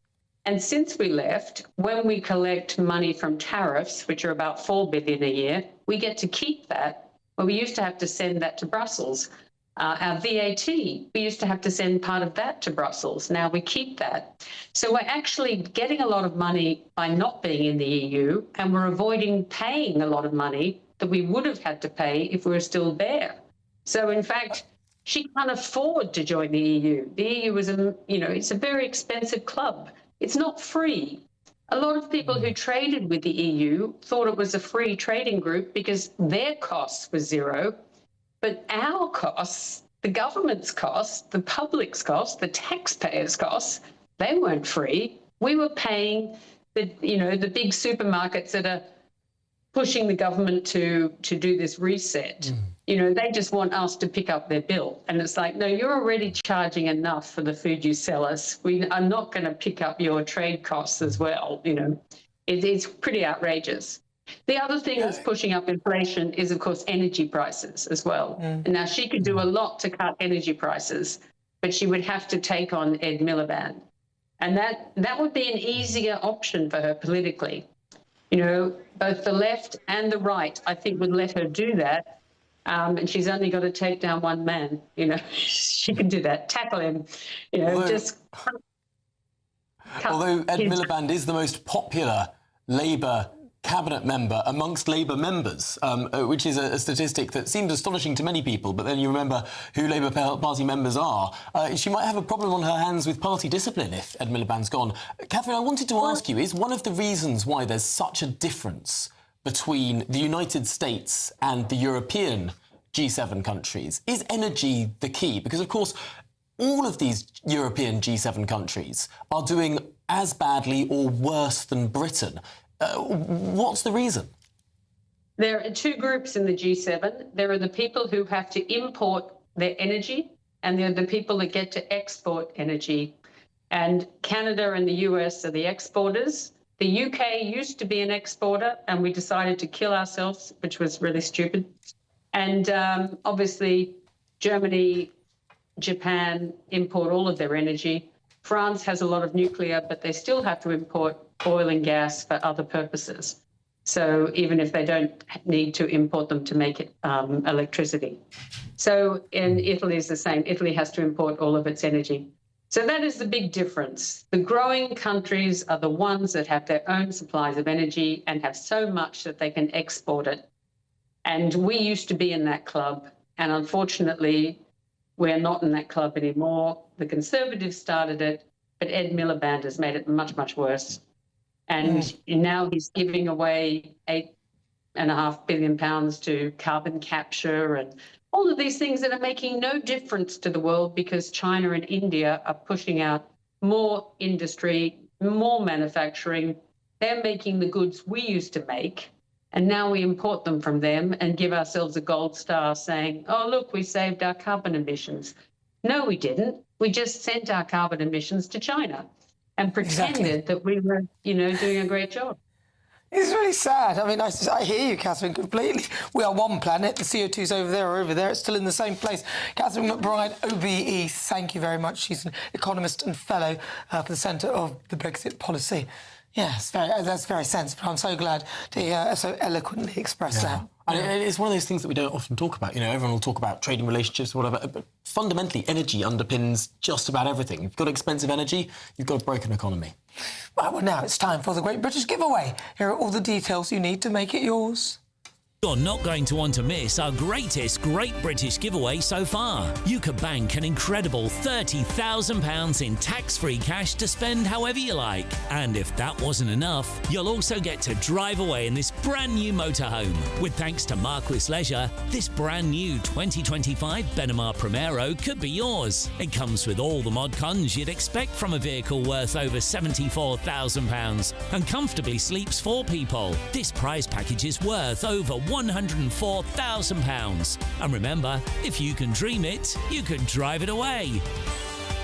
And since we left, when we collect money from tariffs, which are about 4 billion a year, we get to keep that. Well, we used to have to send that to Brussels. Our VAT, we used to have to send part of that to Brussels. Now we keep that. So we're actually getting a lot of money by not being in the EU, and we're avoiding paying a lot of money that we would have had to pay if we were still there. So in fact, she can't afford to join the EU. The EU is it's a very expensive club. It's not free. A lot of people who traded with the EU thought it was a free trading group because their costs were zero. But our costs, the government's costs, the public's costs, the taxpayers' costs, they weren't free. We were paying the big supermarkets that are pushing the government to do this reset. They just want us to pick up their bill. And it's like, no, you're already charging enough for the food you sell us. We are not going to pick up your trade costs as well. It's pretty outrageous. The other thing that's pushing up inflation is, of course, energy prices as well. And now she could do a lot to cut energy prices, but she would have to take on Ed Miliband. And that would be an easier option for her politically. Both the left and the right, I think, would let her do that. And she's only got to take down one man. She can do that, tackle him, Although Ed Miliband is the most popular Labour cabinet member amongst Labour members, which is a statistic that seems astonishing to many people, but then you remember who Labour Party members are. She might have a problem on her hands with party discipline if Ed Miliband's gone. Catherine, I wanted to ask you, is one of the reasons why there's such a difference between the United States and the European G7 countries, is energy the key? Because, of course, all of these European G7 countries are doing as badly or worse than Britain. What's the reason? There are two groups in the G7. There are the people who have to import their energy, and there are the people that get to export energy. And Canada and the US are the exporters. The UK used to be an exporter, and we decided to kill ourselves, which was really stupid. And obviously, Germany, Japan import all of their energy. France has a lot of nuclear, but they still have to import oil and gas for other purposes. So even if they don't need to import them to make it electricity. So in Italy is the same. Italy has to import all of its energy. So that is the big difference. The growing countries are the ones that have their own supplies of energy and have so much that they can export it. And we used to be in that club. And unfortunately, we're not in that club anymore. The Conservatives started it, but Ed Miliband has made it much, much worse. And now he's giving away $8 £1.5 billion to carbon capture and all of these things that are making no difference to the world because China and India are pushing out more industry, more manufacturing. They're making the goods we used to make, and now we import them from them and give ourselves a gold star saying, oh, look, we saved our carbon emissions. No, we didn't. We just sent our carbon emissions to China and pretended that we were, doing a great job. It's really sad. I mean, I hear you, Catherine, completely. We are one planet. The CO2's over there or over there. It's still in the same place. Catherine McBride, OBE, thank you very much. She's an economist and fellow for the Centre of the Brexit Policy. Yes, that's very sensible. I'm so glad to hear her so eloquently express that. And it's one of those things that we don't often talk about. Everyone will talk about trading relationships or whatever, but fundamentally, energy underpins just about everything. You've got expensive energy, you've got a broken economy. Right, well, now it's time for the Great British Giveaway. Here are all the details you need to make it yours. You're not going to want to miss our greatest Great British Giveaway so far. You could bank an incredible £30,000 in tax-free cash to spend however you like. And if that wasn't enough, you'll also get to drive away in this brand new motorhome. With thanks to Marquis Leisure, this brand new 2025 Benimar Primero could be yours. It comes with all the mod cons you'd expect from a vehicle worth over £74,000 and comfortably sleeps 4 people. This prize package is worth over £104,000. And remember, if you can dream it, you can drive it away.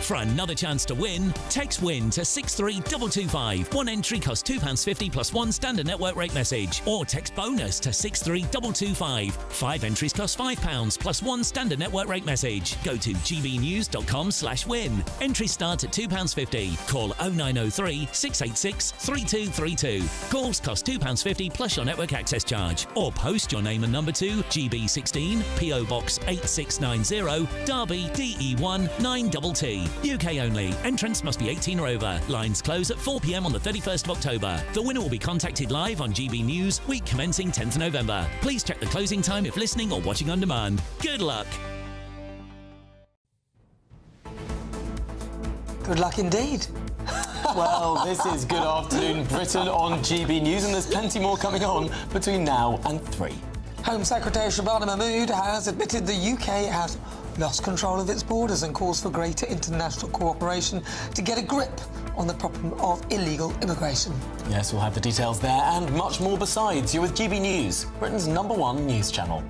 For another chance to win, text WIN to 63225. One entry costs £2.50 plus one standard network rate message. Or text BONUS to 63225. 5 entries cost £5 plus one standard network rate message. Go to gbnews.com/win. Entries start at £2.50. Call 0903 686 3232. Calls cost £2.50 plus your network access charge. Or post your name and number to GB16 PO Box 8690 Derby DE1 9TT. UK only. Entrants must be 18 or over. Lines close at 4 p.m. on the 31st of October. The winner will be contacted live on GB News, week commencing 10th November. Please check the closing time if listening or watching on demand. Good luck. Good luck indeed. Well, this is Good Afternoon Britain on GB News, and there's plenty more coming on between now and 3. Home Secretary Shabana Mahmood has admitted the UK has lost control of its borders and calls for greater international cooperation to get a grip on the problem of illegal immigration. Yes, we'll have the details there and much more besides. You're with GB News, Britain's #1 news channel.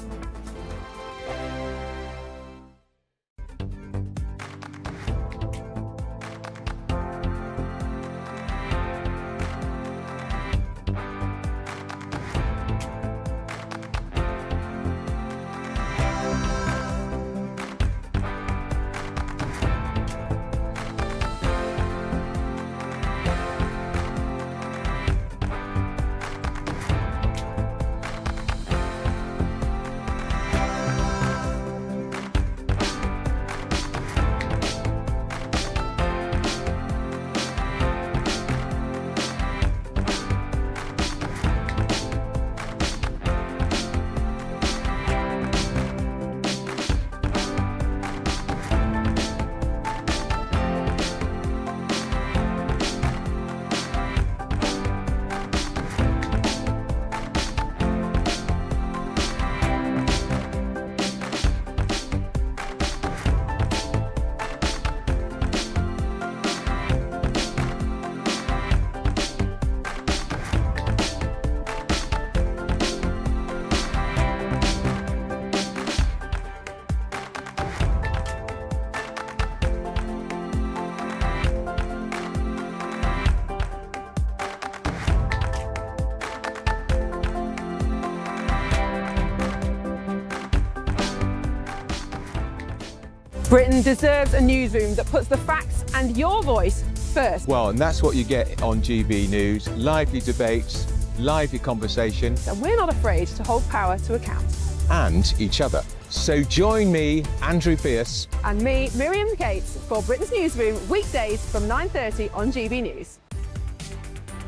Britain deserves a newsroom that puts the facts and your voice first. Well, and that's what you get on GB News. Lively debates, lively conversation. And we're not afraid to hold power to account. And each other. So join me, Andrew Pierce. And me, Miriam Gates, for Britain's Newsroom, weekdays from 9:30 on GB News.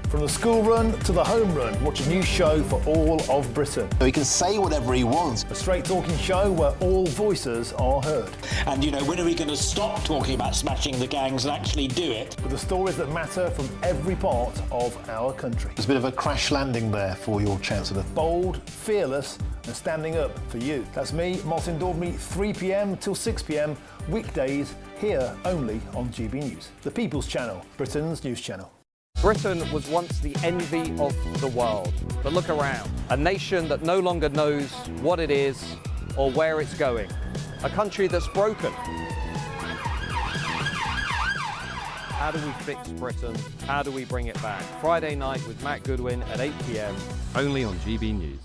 From the school run to the home run, watch a new show for all of Britain. He can say whatever he wants. A straight-talking show where all voices are heard. And, you know, when are we going to stop talking about smashing the gangs and actually do it? With the stories that matter from every part of our country. There's a bit of a crash landing there for your Chancellor. Bold, fearless and standing up for you. That's me, Martin Daubney, 3 p.m. till 6 p.m, weekdays, here only on GB News. The People's Channel, Britain's news channel. Britain was once the envy of the world, but look around. A nation that no longer knows what it is or where it's going. A country that's broken. How do we fix Britain? How do we bring it back? Friday night with Matt Goodwin at 8 p.m, only on GB News.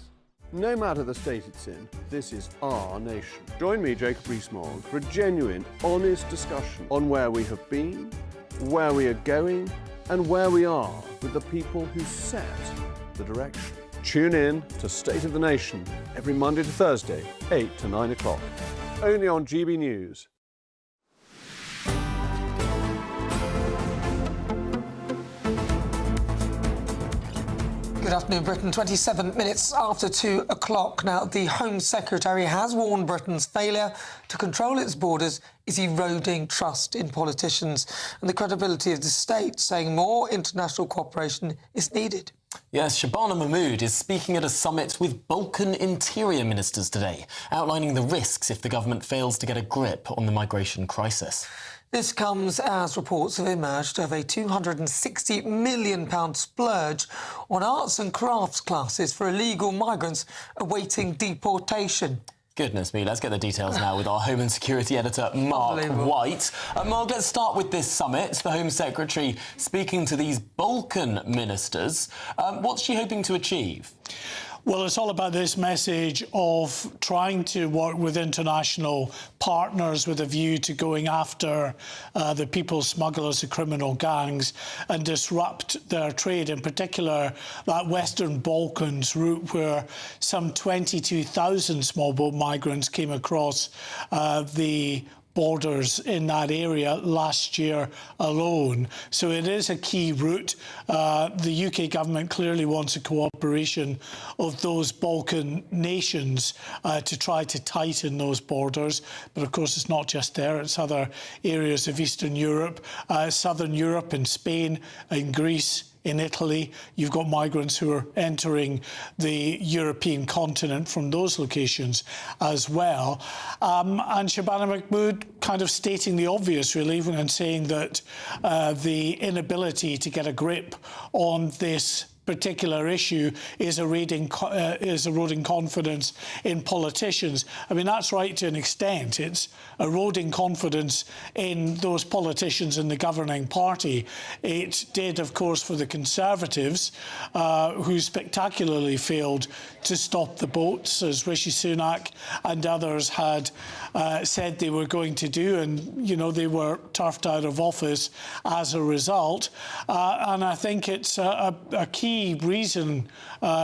No matter the state it's in, this is our nation. Join me, Jacob Rees-Mogg, for a genuine, honest discussion on where we have been, where we are going, and where we are with the people who set the direction. Tune in to State of the Nation every Monday to Thursday, 8 to 9 o'clock, only on GB News. Good afternoon, Britain. 27 minutes after 2 o'clock. Now, the Home Secretary has warned Britain's failure to control its borders is eroding trust in politicians and the credibility of the state, saying more international cooperation is needed. Yes, Shabana Mahmood is speaking at a summit with Balkan interior ministers today, outlining the risks if the government fails to get a grip on the migration crisis. This comes as reports have emerged of a £260 million splurge on arts and crafts classes for illegal migrants awaiting deportation. Goodness me, let's get the details now with our Home and Security editor, Mark White. Mark, let's start with this summit. The Home Secretary speaking to these Balkan ministers. What's she hoping to achieve? Well, it's all about this message of trying to work with international partners with a view to going after the people smugglers, the criminal gangs, and disrupt their trade, in particular that Western Balkans route where some 22,000 small boat migrants came across the borders in that area last year alone. So it is a key route. The UK government clearly wants a cooperation of those Balkan nations to try to tighten those borders. But of course, it's not just there, it's other areas of Eastern Europe, Southern Europe, in Spain, in Greece, in Italy. You've got migrants who are entering the European continent from those locations as well. And Shabana Mahmood kind of stating the obvious, really, and saying that the inability to get a grip on this particular issue is eroding confidence in politicians. I mean, that's right to an extent. It's eroding confidence in those politicians in the governing party. It did, of course, for the Conservatives, who spectacularly failed to stop the boats, as Rishi Sunak and others had said they were going to do, and, you know, they were turfed out of office as a result. And I think it's a key reason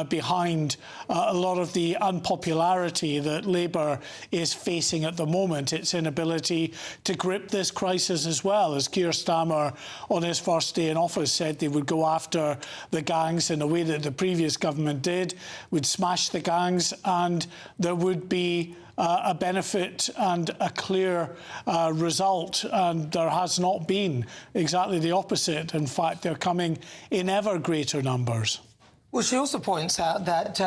behind a lot of the unpopularity that Labour is facing at the moment. Its inability to grip this crisis as well. As Keir Starmer on his first day in office said they would go after the gangs in a way that the previous government did, would smash the gangs, and there would be a benefit and a clear result, and there has not been. Exactly the opposite. In fact, they're coming in ever greater numbers. Well, she also points out that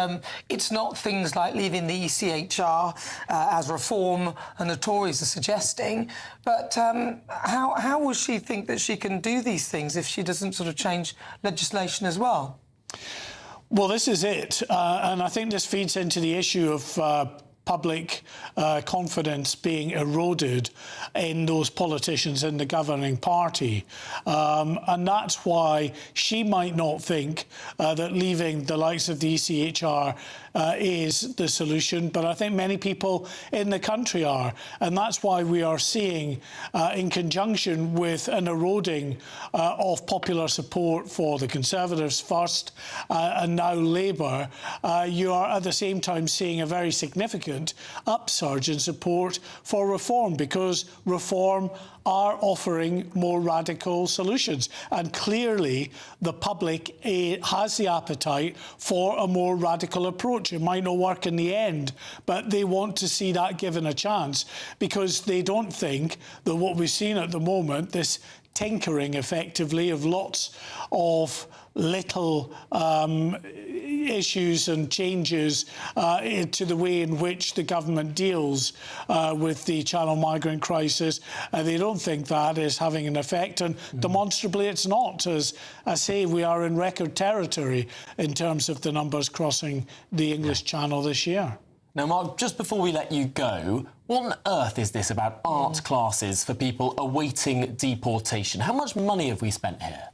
it's not things like leaving the ECHR as reform and the Tories are suggesting, but how will she think that she can do these things if she doesn't sort of change legislation as well? Well, this is it, and I think this feeds into the issue of public confidence being eroded in those politicians in the governing party. And that's why she might not think that leaving the likes of the ECHR is the solution, but I think many people in the country are. And that's why we are seeing, in conjunction with an eroding of popular support for the Conservatives first and now Labour, you are at the same time seeing a very significant significant upsurge in support for reform, because reform are offering more radical solutions. And clearly, the public has the appetite for a more radical approach. It might not work in the end, but they want to see that given a chance, because they don't think that what we've seen at the moment, this tinkering effectively of lots of little issues and changes to the way in which the government deals with the Channel migrant crisis. They don't think that is having an effect, and demonstrably it's not. As I say, we are in record territory in terms of the numbers crossing the English Channel this year. Now, Mark, just before we let you go, what on earth is this about art classes for people awaiting deportation? How much money have we spent here?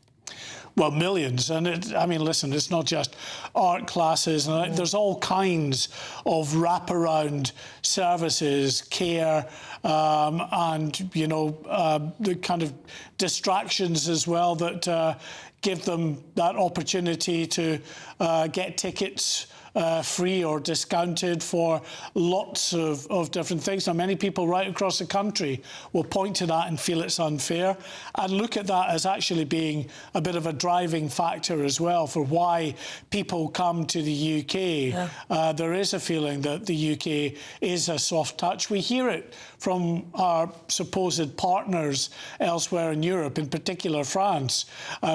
Well, millions. And I mean, listen, it's not just art classes. There's all kinds of wraparound services, care, and, you know, the kind of distractions as well that give them that opportunity to get tickets free or discounted for lots of different things. Now, many people right across the country will point to that and feel it's unfair, and look at that as actually being a bit of a driving factor as well for why people come to the UK. Yeah. There is a feeling that the UK is a soft touch. We hear it from our supposed partners elsewhere in Europe, in particular France,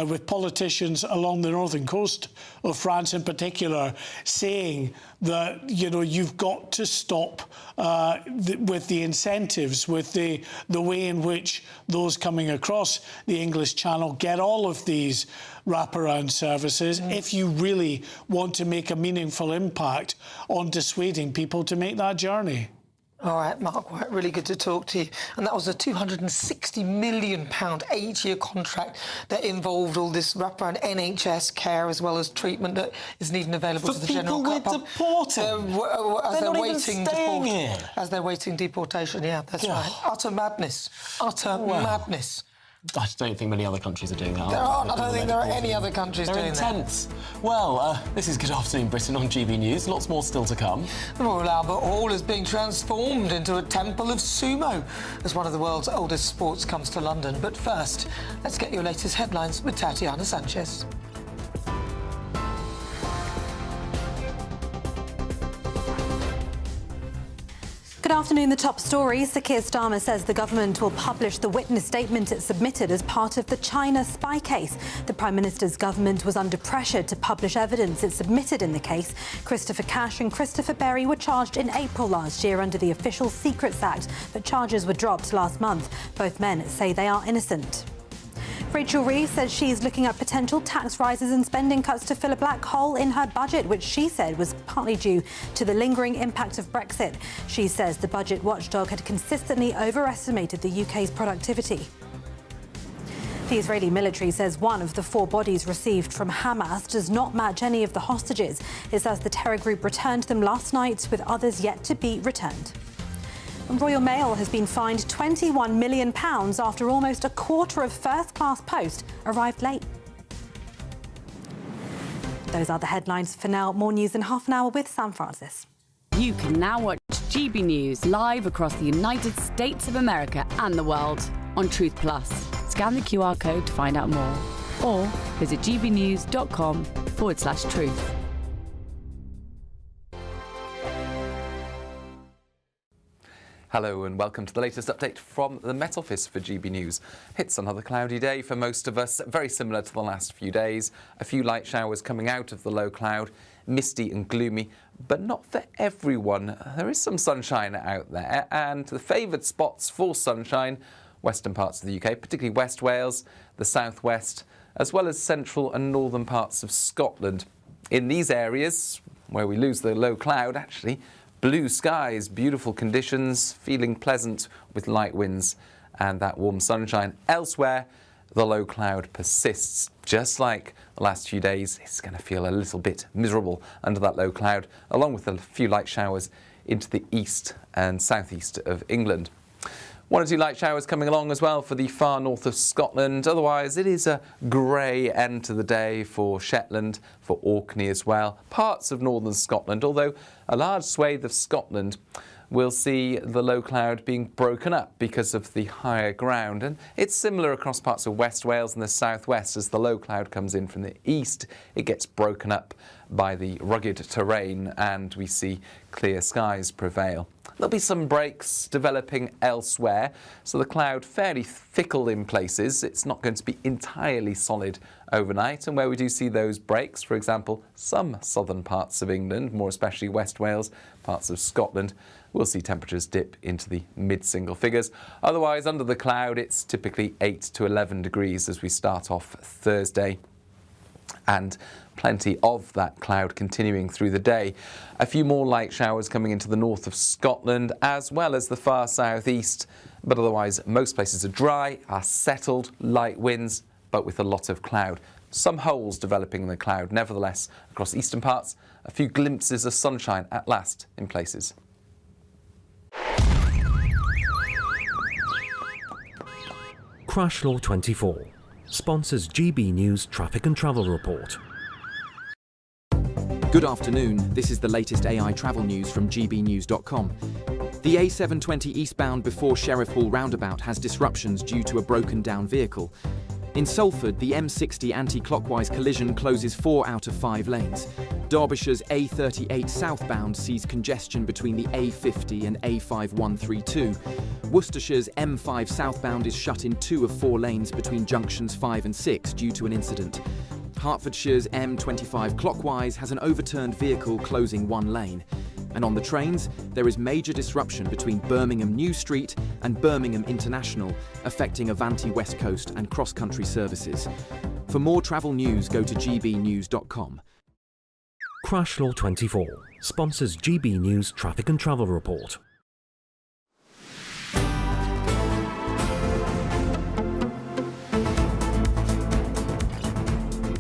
with politicians along the northern coast of France in particular, saying that, you know, you've got to stop with the incentives, with the way in which those coming across the English Channel get all of these wraparound services if you really want to make a meaningful impact on dissuading people to make that journey. All right, Mark White, really good to talk to you. And that was a £260 million 8-year contract that involved all this wraparound NHS care as well as treatment that isn't even available to the general public. For people we're deporting. As they're waiting deportation, yeah, that's right. Utter madness. Utter madness. I don't think many other countries are doing that. I don't think there are any other countries doing that. They're intense. Well, this is Good Afternoon Britain on GB News. Lots more still to come. The Royal Albert Hall is being transformed into a temple of sumo as one of the world's oldest sports comes to London. But first, let's get your latest headlines with Tatiana Sanchez. Good afternoon. The top story. Sir Keir Starmer says the government will publish the witness statement it submitted as part of the China spy case. The Prime Minister's government was under pressure to publish evidence it submitted in the case. Christopher Cash and Christopher Berry were charged in April last year under the Official Secrets Act, but charges were dropped last month. Both men say they are innocent. Rachel Reeves says she's looking at potential tax rises and spending cuts to fill a black hole in her budget, which she said was partly due to the lingering impact of Brexit. She says the budget watchdog had consistently overestimated the UK's productivity. The Israeli military says one of the 4 bodies received from Hamas does not match any of the hostages. It says the terror group returned them last night, with others yet to be returned. Royal Mail has been fined £21 million after almost a quarter of first-class post arrived late. Those are the headlines for now. More news in half an hour with Sam Francis. You can now watch GB News live across the United States of America and the world on Truth Plus. Scan the QR code to find out more, or visit gbnews.com/truth. Hello and welcome to the latest update from the Met Office for GB News. It's another cloudy day for most of us, very similar to the last few days. A few light showers coming out of the low cloud, misty and gloomy, but not for everyone. There is some sunshine out there, and the favoured spots for sunshine, western parts of the UK, particularly West Wales, the southwest, as well as central and northern parts of Scotland. In these areas, where we lose the low cloud, actually, blue skies, beautiful conditions, feeling pleasant with light winds and that warm sunshine. Elsewhere, the low cloud persists. Just like the last few days, it's going to feel a little bit miserable under that low cloud, along with a few light showers into the east and southeast of England. One or two light showers coming along as well for the far north of Scotland. Otherwise, it is a grey end to the day for Shetland, for Orkney as well. Parts of northern Scotland, although a large swathe of Scotland will see the low cloud being broken up because of the higher ground. And it's similar across parts of West Wales and the southwest. As the low cloud comes in from the east, it gets broken up by the rugged terrain and we see clear skies prevail. There'll be some breaks developing elsewhere, so the cloud fairly fickle in places. It's not going to be entirely solid overnight, and where we do see those breaks, for example, some southern parts of England, more especially West Wales, parts of Scotland, we'll see temperatures dip into the mid-single figures. Otherwise, under the cloud, it's typically 8 to 11 degrees as we start off Thursday. And plenty of that cloud continuing through the day. A few more light showers coming into the north of Scotland as well as the far southeast, but otherwise most places are dry, are settled, light winds, but with a lot of cloud. Some holes developing in the cloud, nevertheless, across eastern parts, a few glimpses of sunshine at last in places. Crash Law 24 sponsors GB News Traffic and Travel Report. Good afternoon, this is the latest AI travel news from gbnews.com. The A720 eastbound before Sheriff Hall roundabout has disruptions due to a broken down vehicle. In Salford, the M60 anti-clockwise collision closes 4 out of 5 lanes. Derbyshire's A38 southbound sees congestion between the A50 and A5132. Worcestershire's M5 southbound is shut in 2 of 4 lanes between junctions 5 and 6 due to an incident. Hertfordshire's M25 clockwise has an overturned vehicle closing 1 lane. And on the trains, there is major disruption between Birmingham New Street and Birmingham International, affecting Avanti West Coast and cross-country services. For more travel news, go to gbnews.com. Crash Law 24 sponsors GB News Traffic and Travel Report.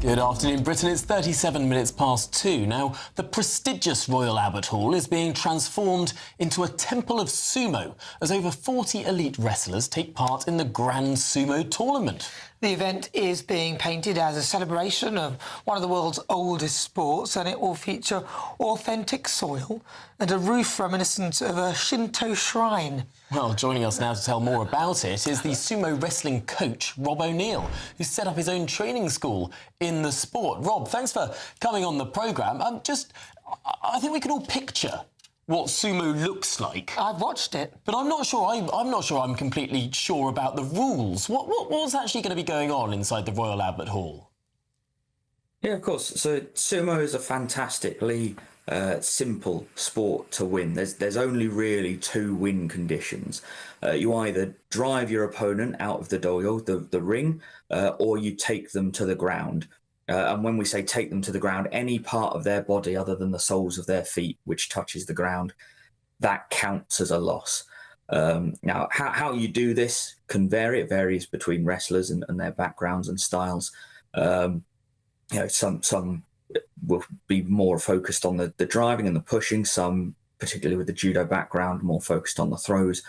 Good afternoon, Britain. It's 37 minutes past 2. Now, the prestigious Royal Albert Hall is being transformed into a temple of sumo as over 40 elite wrestlers take part in the Grand Sumo tournament. The event is being painted as a celebration of one of the world's oldest sports, and it will feature authentic soil and a roof reminiscent of a Shinto shrine. Well, joining us now to tell more about it is the sumo wrestling coach, Rob O'Neill, who set up his own training school in the sport. Rob, thanks for coming on the programme. I think we can all picture what sumo looks like. I've watched it, but I'm not sure I'm completely sure about the rules. What's actually going to be going on inside the Royal Albert Hall? Yeah, of course. So sumo is a fantastically simple sport to win. There's only really 2 win conditions. You either drive your opponent out of the dojo, the ring, or you take them to the ground. And when we say take them to the ground, any part of their body other than the soles of their feet which touches the ground, that counts as a loss. Now, how you do this can vary. It varies between wrestlers and their backgrounds and styles. Some will be more focused on the driving and the pushing. Some, particularly with the judo background, more focused on the throws.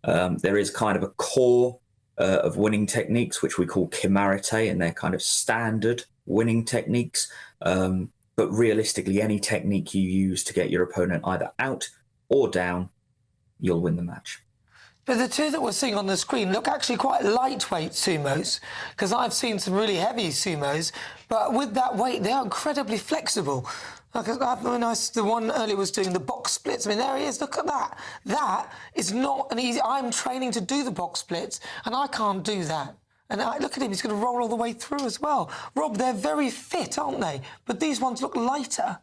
There is kind of a core of winning techniques, which we call kimarite, and they're kind of standard winning techniques. But realistically, any technique you use to get your opponent either out or down, you'll win the match. But the 2 that we're seeing on the screen look actually quite lightweight sumos, because I've seen some really heavy sumos, but with that weight, they are incredibly flexible. The one earlier was doing the box splits. I mean, there he is. Look at that. That is not an easy... I'm training to do the box splits, and I can't do that. And look at him. He's going to roll all the way through as well. Rob, they're very fit, aren't they? But these ones look lighter.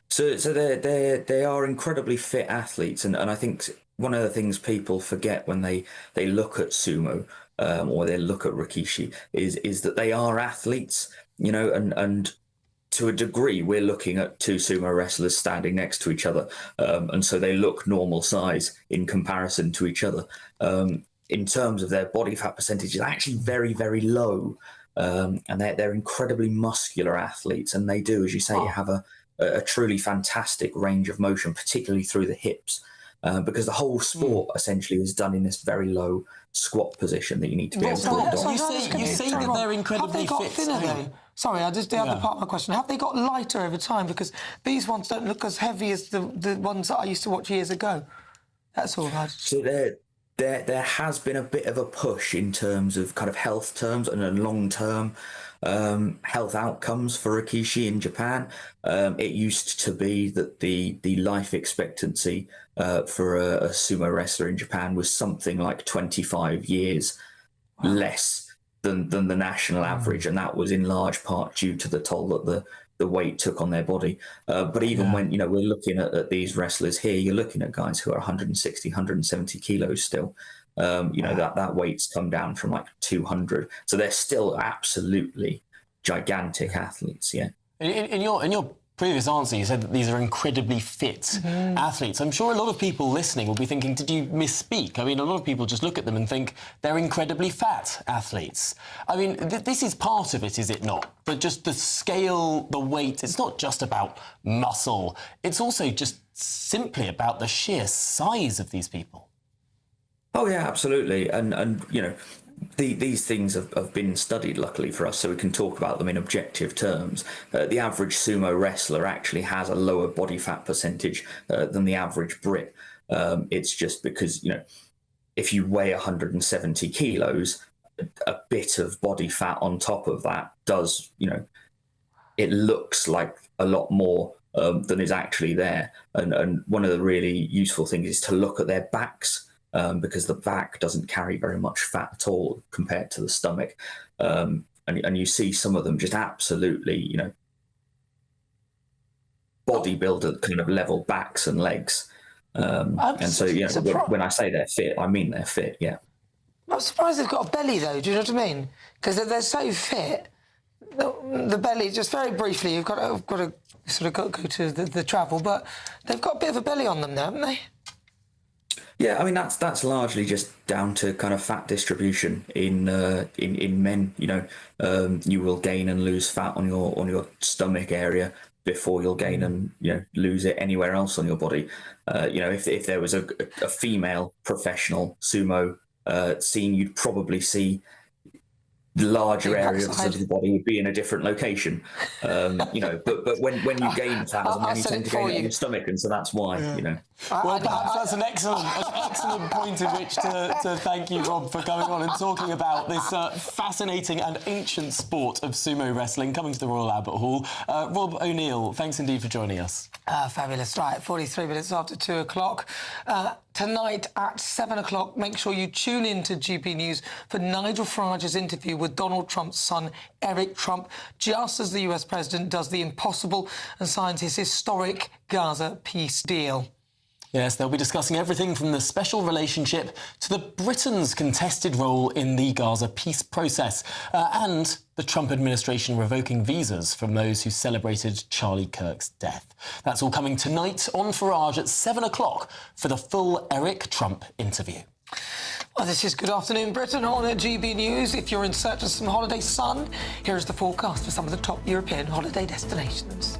So they are incredibly fit athletes, and I think one of the things people forget when they look at sumo or they look at rikishi is that they are athletes, and to a degree we're looking at 2 sumo wrestlers standing next to each other, and so they look normal size in comparison to each other. In terms of their body fat percentage, it's actually very, very low, and they're incredibly muscular athletes, and they do, as you say, have a truly fantastic range of motion, particularly through the hips. because the whole sport essentially is done in this very low squat position that you need to be able to adopt. You say that they're incredibly Have they got fit. thinner though? Sorry, the other part of my question. Have they got lighter over time? Because these ones don't look as heavy as the ones that I used to watch years ago. That's all right. So there has been a bit of a push in terms of kind of health terms and long-term health outcomes for Rikishi in Japan. It used to be that the life expectancy for a sumo wrestler in Japan was something like 25 years less than the national average, and that was in large part due to the toll that the weight took on their body. But even when, we're looking at these wrestlers here, you're looking at guys who are 160, 170 kilos still. That weight's come down from like 200. So they're still absolutely gigantic athletes, yeah. In your previous answer, you said that these are incredibly fit athletes. I'm sure a lot of people listening will be thinking, did you misspeak? I mean, a lot of people just look at them and think they're incredibly fat athletes. I mean, this is part of it, is it not? But just the scale, the weight, it's not just about muscle. It's also just simply about the sheer size of these people. Oh, yeah, absolutely. And these things have been studied, luckily for us, so we can talk about them in objective terms. The average sumo wrestler actually has a lower body fat percentage than the average Brit. It's just because, if you weigh 170 kilos, a bit of body fat on top of that does, it looks like a lot more than is actually there. And one of the really useful things is to look at their backs. Because the back doesn't carry very much fat at all compared to the stomach. And you see some of them just absolutely, bodybuilder kind of level backs and legs. And so, when I say they're fit, I mean they're fit, yeah. I'm surprised they've got a belly, though, do you know what I mean? Because they're so fit. The belly, just very briefly, you've got to sort of go to the travel, but they've got a bit of a belly on them now, haven't they? Yeah, I mean that's largely just down to kind of fat distribution in men. You will gain and lose fat on your stomach area before you'll gain and lose it anywhere else on your body. If there was a female professional sumo scene, you'd probably see larger areas of the body would be in a different location, but when you gain fat, you tend to gain it on your stomach, and so that's why, Well, perhaps that's an excellent point in which to thank you, Rob, for coming on and talking about this fascinating and ancient sport of sumo wrestling coming to the Royal Albert Hall. Rob O'Neill, thanks indeed for joining us. Fabulous. Right, 43 minutes after 2 o'clock. Tonight at 7 o'clock, make sure you tune in to GB News for Nigel Farage's interview with Donald Trump's son, Eric Trump, just as the US president does the impossible and signs his historic Gaza peace deal. Yes, they'll be discussing everything from the special relationship to the Britain's contested role in the Gaza peace process and the Trump administration revoking visas from those who celebrated Charlie Kirk's death. That's all coming tonight on Farage at 7 o'clock for the full Eric Trump interview. Well, this is Good Afternoon Britain on GB News. If you're in search of some holiday sun, here is the forecast for some of the top European holiday destinations.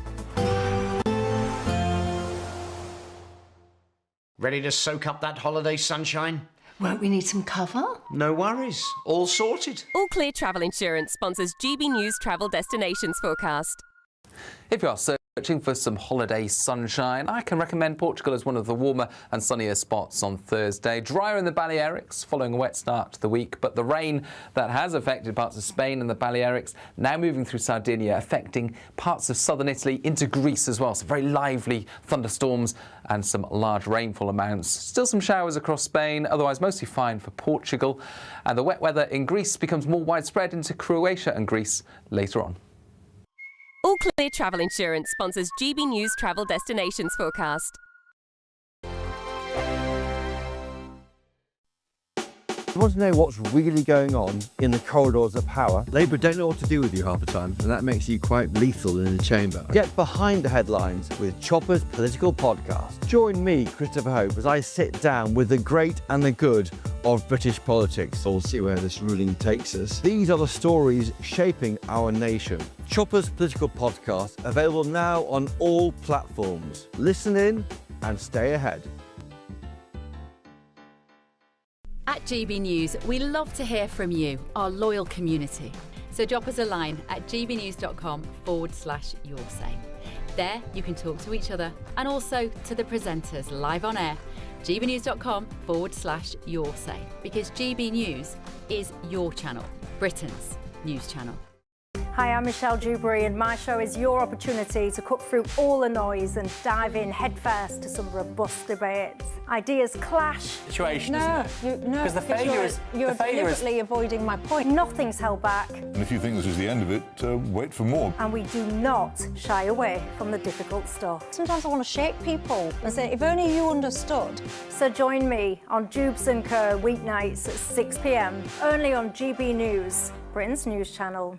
Ready to soak up that holiday sunshine? Won't we need some cover? No worries. All sorted. All Clear Travel Insurance sponsors GB News Travel Destinations Forecast. If you are searching for some holiday sunshine, I can recommend Portugal as one of the warmer and sunnier spots on Thursday. Drier in the Balearics following a wet start to the week, but the rain that has affected parts of Spain and the Balearics now moving through Sardinia, affecting parts of southern Italy into Greece as well. So very lively thunderstorms and some large rainfall amounts. Still some showers across Spain, otherwise mostly fine for Portugal. And the wet weather in Greece becomes more widespread into Croatia and Greece later on. All Clear Travel Insurance sponsors GB News Travel Destinations Forecast. You want to know what's really going on in the corridors of power? Labour don't know what to do with you half the time, and that makes you quite lethal in the chamber. Get behind the headlines with Chopper's Political Podcast. Join me, Christopher Hope, as I sit down with the great and the good of British politics. We'll see where this ruling takes us. These are the stories shaping our nation. Chopper's Political Podcast, available now on all platforms. Listen in and stay ahead. GB News, we love to hear from you, our loyal community. So drop us a line at gbnews.com/yoursay. There you can talk to each other and also to the presenters live on air. gbnews.com/yoursay, because GB News is your channel, Britain's news channel. Hi, I'm Michelle Dewberry, and my show is your opportunity to cut through all the noise and dive in headfirst to some robust debates. Ideas clash. Situation, No, Because the failure is... You're deliberately avoiding my point. Nothing's held back, And if you think this is the end of it, wait for more. and we do not shy away from the difficult stuff. Sometimes I want to shake people and say, if only you understood. So join me on Jubes & Co. weeknights at 6 p.m, only on GB News, Britain's news channel.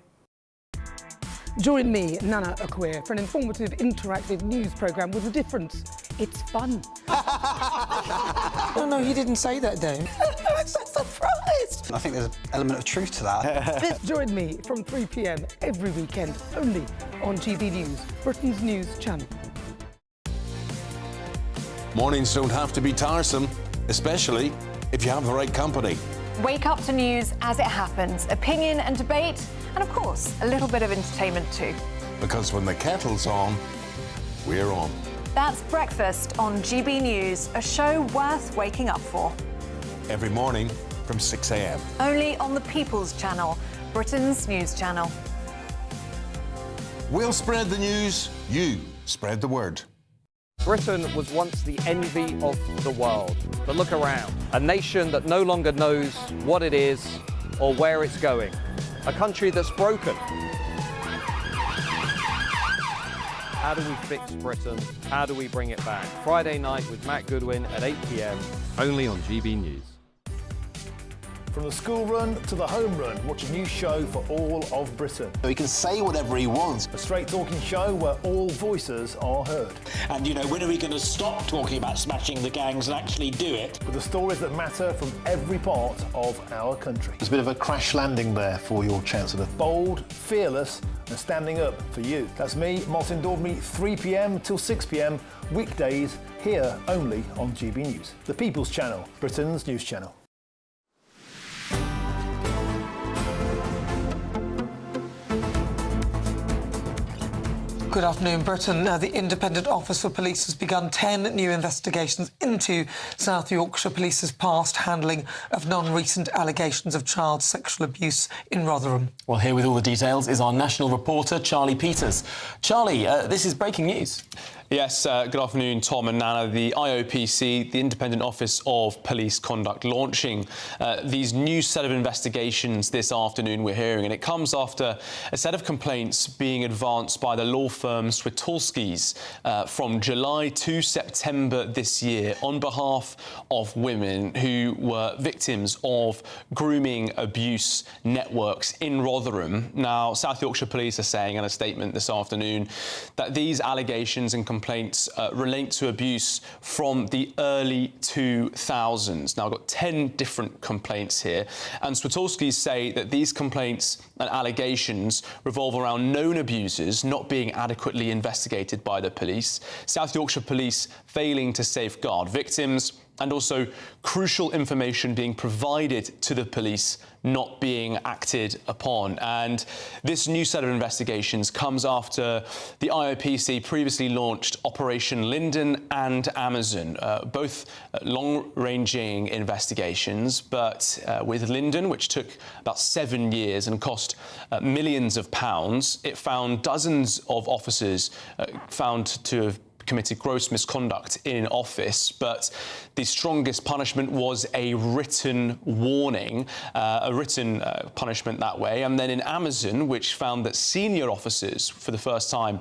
Join me, Nana Akua, for an informative, interactive news programme with a difference. It's fun. No, he didn't say that, Dave. I'm so surprised. I think there's an element of truth to that. Join me from 3 p.m. every weekend, only on GB News, Britain's news channel. Mornings don't have to be tiresome, especially if you have the right company. Wake up to news as it happens, opinion and debate, and of course, a little bit of entertainment too. Because when the kettle's on, we're on. That's Breakfast on GB News, a show worth waking up for. Every morning from 6 a.m. Only on the People's Channel, Britain's news channel. We'll spread the news, you spread the word. Britain was once the envy of the world. But look around. A nation that no longer knows what it is or where it's going. A country that's broken. How do we fix Britain? How do we bring it back? Friday night with Matt Goodwin at 8 p.m, only on GB News. From the school run to the home run, watch a new show for all of Britain. So he can say whatever he wants. A straight talking show where all voices are heard. And, when are we going to stop talking about smashing the gangs and actually do it? With the stories that matter from every part of our country. There's a bit of a crash landing there for your Chancellor. Bold, fearless and standing up for you. That's me, Martin Daubney, 3 p.m. till 6 p.m, weekdays, here only on GB News. The People's Channel, Britain's news channel. Good afternoon, Britain. The Independent Office for Police has begun 10 new investigations into South Yorkshire Police's past handling of non-recent allegations of child sexual abuse in Rotherham. Well, here with all the details is our national reporter, Charlie Peters. Charlie, this is breaking news. Yes, good afternoon, Tom and Nana. The IOPC, the Independent Office of Police Conduct, launching these new set of investigations this afternoon, we're hearing, and it comes after a set of complaints being advanced by the law firm Switulski's from July to September this year on behalf of women who were victims of grooming abuse networks in Rotherham. Now, South Yorkshire Police are saying in a statement this afternoon that these allegations and complaints relate to abuse from the early 2000s. Now, I've got 10 different complaints here, and Switulski's say that these complaints and allegations revolve around known abusers not being adequately investigated by the police, South Yorkshire Police failing to safeguard victims, and also crucial information being provided to the police not being acted upon. And this new set of investigations comes after the IOPC previously launched Operation Linden and Amazon, both long-ranging investigations, but with Linden, which took about 7 years and cost millions of pounds, it found dozens of officers found to have committed gross misconduct in office, but the strongest punishment was a written warning, a written punishment that way. And then in Amazon, which found that senior officers, for the first time,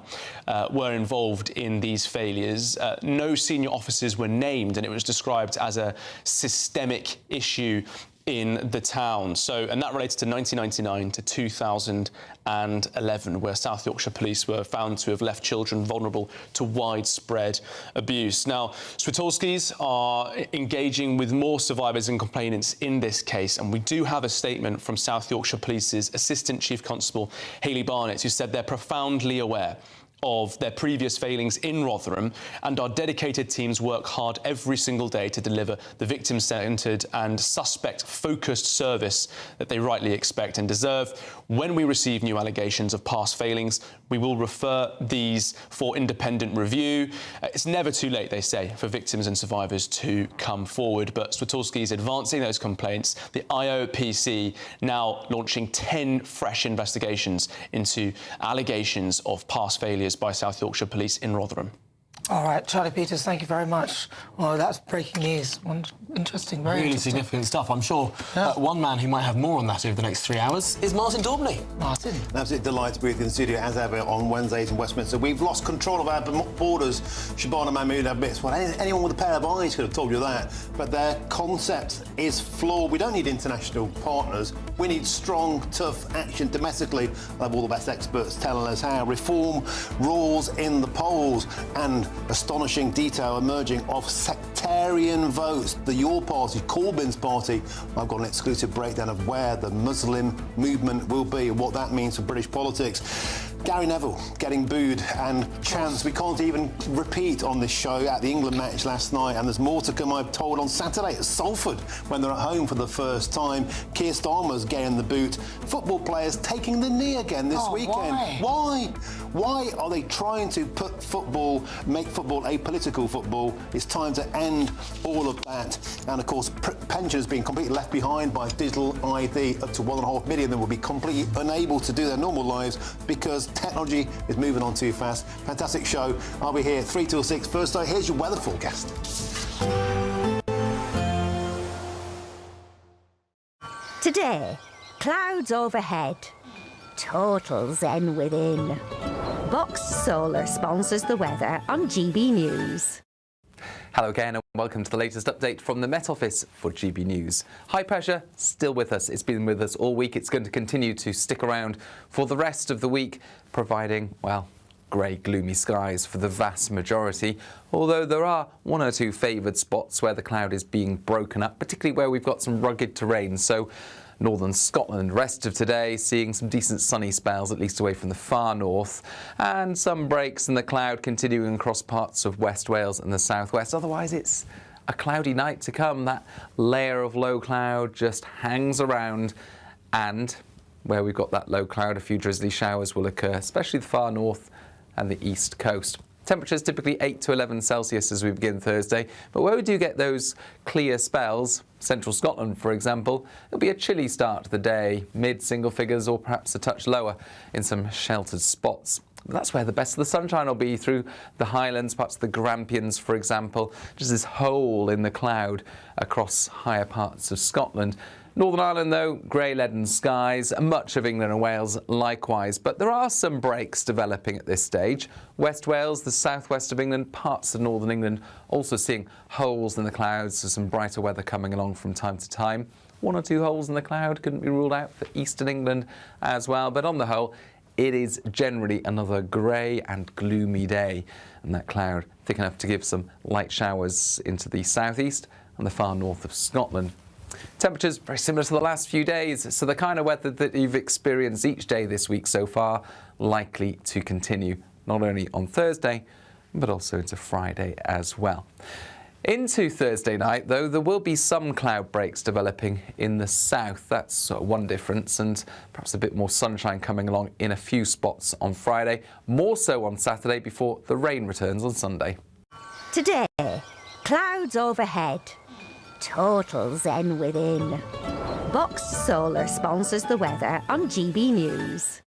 were involved in these failures, no senior officers were named, and it was described as a systemic issue in the town. And that related to 1999 to 2011, where South Yorkshire Police were found to have left children vulnerable to widespread abuse. Now, Switulski's are engaging with more survivors and complainants in this case, and we do have a statement from South Yorkshire Police's Assistant Chief Constable Hayley Barnett, who said they're profoundly aware of their previous failings in Rotherham, and our dedicated teams work hard every single day to deliver the victim-centred and suspect-focused service that they rightly expect and deserve. When we receive new allegations of past failings, we will refer these for independent review. It's never too late, they say, for victims and survivors to come forward, but Swatulski is advancing those complaints. The IOPC now launching 10 fresh investigations into allegations of past failures by South Yorkshire Police in Rotherham. All right, Charlie Peters, thank you very much. Well, that's breaking news. Interesting, very really interesting. significant stuff. I'm sure one man who might have more on that over the next 3 hours is Martin Daubney. Martin. An absolute delight to be with you in the studio, as ever, on Wednesdays in Westminster. We've lost control of our borders. Shabana Mahmood admits, well, anyone with a pair of eyes could have told you that. But their concept is flawed. We don't need international partners. We need strong, tough action domestically. I have all the best experts telling us how. Reform rules in the polls, and astonishing detail emerging of sectarian votes. Your party, Corbyn's party, I've got an exclusive breakdown of where the Muslim movement will be and what that means for British politics. Gary Neville getting booed, and chants we can't even repeat on this show at the England match last night, and there's more to come, I'm told, on Saturday at Salford when they're at home for the first time. Keir Starmer's getting the boot. Football players taking the knee again this weekend. Why? Why are they trying to make football a political football? It's time to end all of that. And of course, pensioners being completely left behind by digital ID. Up to 1.5 million of them will be completely unable to do their normal lives because technology is moving on too fast. Fantastic show. I'll be here 3 till 6. First, though, here's your weather forecast. Today, clouds overhead. Total zen within. Box Solar sponsors the weather on GB News. Hello again and welcome to the latest update from the Met Office for GB News. High pressure still with us. It's been with us all week. It's going to continue to stick around for the rest of the week, providing, well, grey, gloomy skies for the vast majority, although there are one or two favoured spots where the cloud is being broken up, particularly where we've got some rugged terrain. So northern Scotland, rest of today seeing some decent sunny spells, at least away from the far north, and some breaks in the cloud continuing across parts of West Wales and the southwest. Otherwise, it's a cloudy night to come. That layer of low cloud just hangs around, and where we've got that low cloud, a few drizzly showers will occur, especially the far north and the east coast. Temperatures typically 8 to 11 Celsius as we begin Thursday, but where we do get those clear spells, central Scotland for example, it'll be a chilly start to the day, mid-single figures or perhaps a touch lower in some sheltered spots. That's where the best of the sunshine will be, through the Highlands, parts of the Grampians for example, just this hole in the cloud across higher parts of Scotland. Northern Ireland, though, grey leaden skies, much of England and Wales likewise, but there are some breaks developing at this stage. West Wales, the southwest of England, parts of northern England also seeing holes in the clouds, so some brighter weather coming along from time to time. One or two holes in the cloud couldn't be ruled out for eastern England as well, but on the whole, it is generally another grey and gloomy day, and that cloud thick enough to give some light showers into the southeast and the far north of Scotland. Temperatures very similar to the last few days, so the kind of weather that you've experienced each day this week so far likely to continue, not only on Thursday, but also into Friday as well. Into Thursday night, though, there will be some cloud breaks developing in the south. That's one difference, and perhaps a bit more sunshine coming along in a few spots on Friday, more so on Saturday before the rain returns on Sunday. Today, clouds overhead. Total zen within. Box Solar sponsors the weather on GB News.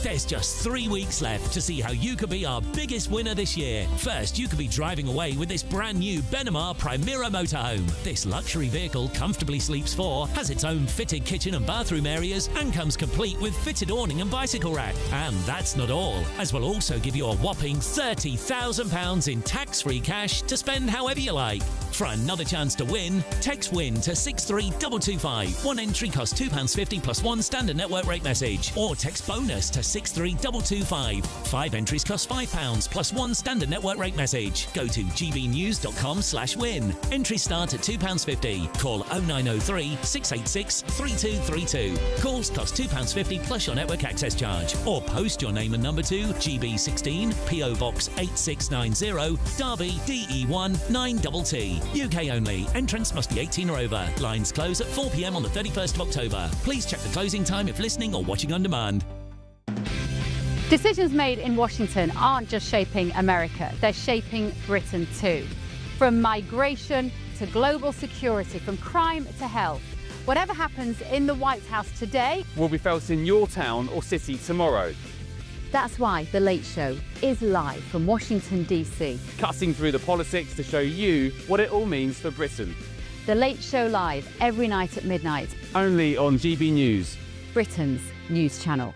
There's just 3 weeks left to see how you could be our biggest winner this year. First, you could be driving away with this brand new Benamar Primera motorhome. This luxury vehicle comfortably sleeps 4, has its own fitted kitchen and bathroom areas, and comes complete with fitted awning and bicycle rack. And that's not all, as we'll also give you a whopping £30,000 in tax-free cash to spend however you like. For another chance to win, text WIN to 63225. One entry costs £2.50 plus one standard network rate message. Or text BONUS to 63225. 5 entries cost £5 plus one standard network rate message. Go to gbnews.com/win. Entries start at £2.50. Call 0903 686 3232. Calls cost £2.50 plus your network access charge. Or post your name and number to GB16 PO Box 8690 Derby DE1 9TT. UK only. Entrants must be 18 or over. Lines close at 4 p.m. on the 31st of October. Please check the closing time if listening or watching on demand. Decisions made in Washington aren't just shaping America, they're shaping Britain too. From migration to global security, from crime to health. Whatever happens in the White House today will be felt in your town or city tomorrow. That's why The Late Show is live from Washington, D.C. Cutting through the politics to show you what it all means for Britain. The Late Show live every night at midnight. Only on GB News, Britain's news channel.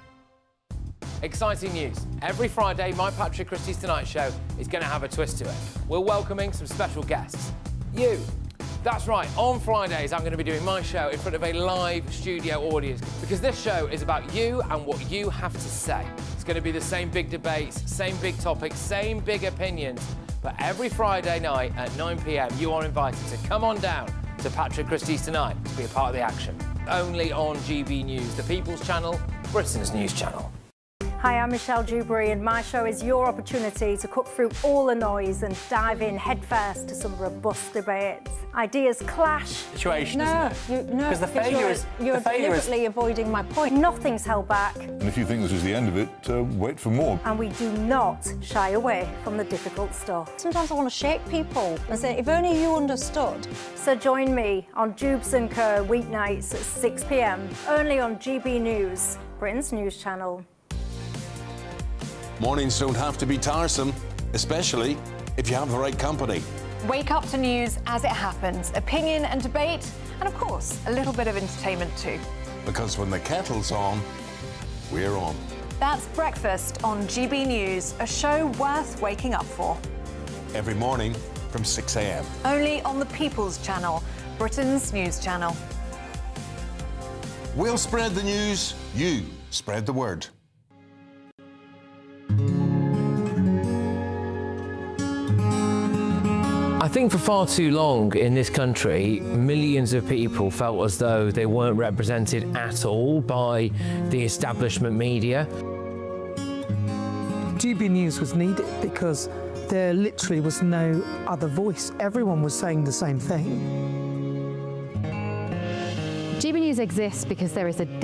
Exciting news. Every Friday, my Patrick Christie's Tonight Show is going to have a twist to it. We're welcoming some special guests. You. That's right, on Fridays I'm going to be doing my show in front of a live studio audience because this show is about you and what you have to say. It's going to be the same big debates, same big topics, same big opinions, but every Friday night at 9 p.m. you are invited to come on down to Patrick Christie's Tonight to be a part of the action. Only on GB News, the People's Channel, Britain's news channel. Hi, I'm Michelle Dewberry and my show is your opportunity to cut through all the noise and dive in headfirst to some robust debates. Ideas clash. Situation, no, isn't it? No, Because the failure is... You're deliberately avoiding my point. Nothing's held back. And if you think this is the end of it, wait for more. And we do not shy away from the difficult stuff. Sometimes I want to shake people and say, if only you understood. So join me on Jubes and Co weeknights at 6 p.m. only on GB News, Britain's news channel. Mornings don't have to be tiresome, especially if you have the right company. Wake up to news as it happens, opinion and debate, and of course, a little bit of entertainment too. Because when the kettle's on, we're on. That's Breakfast on GB News, a show worth waking up for. Every morning from 6 a.m. Only on the People's Channel, Britain's news channel. We'll spread the news, you spread the word. I think for far too long in this country, millions of people felt as though they weren't represented at all by the establishment media. GB News was needed because there literally was no other voice. Everyone was saying the same thing. GB News exists because there is a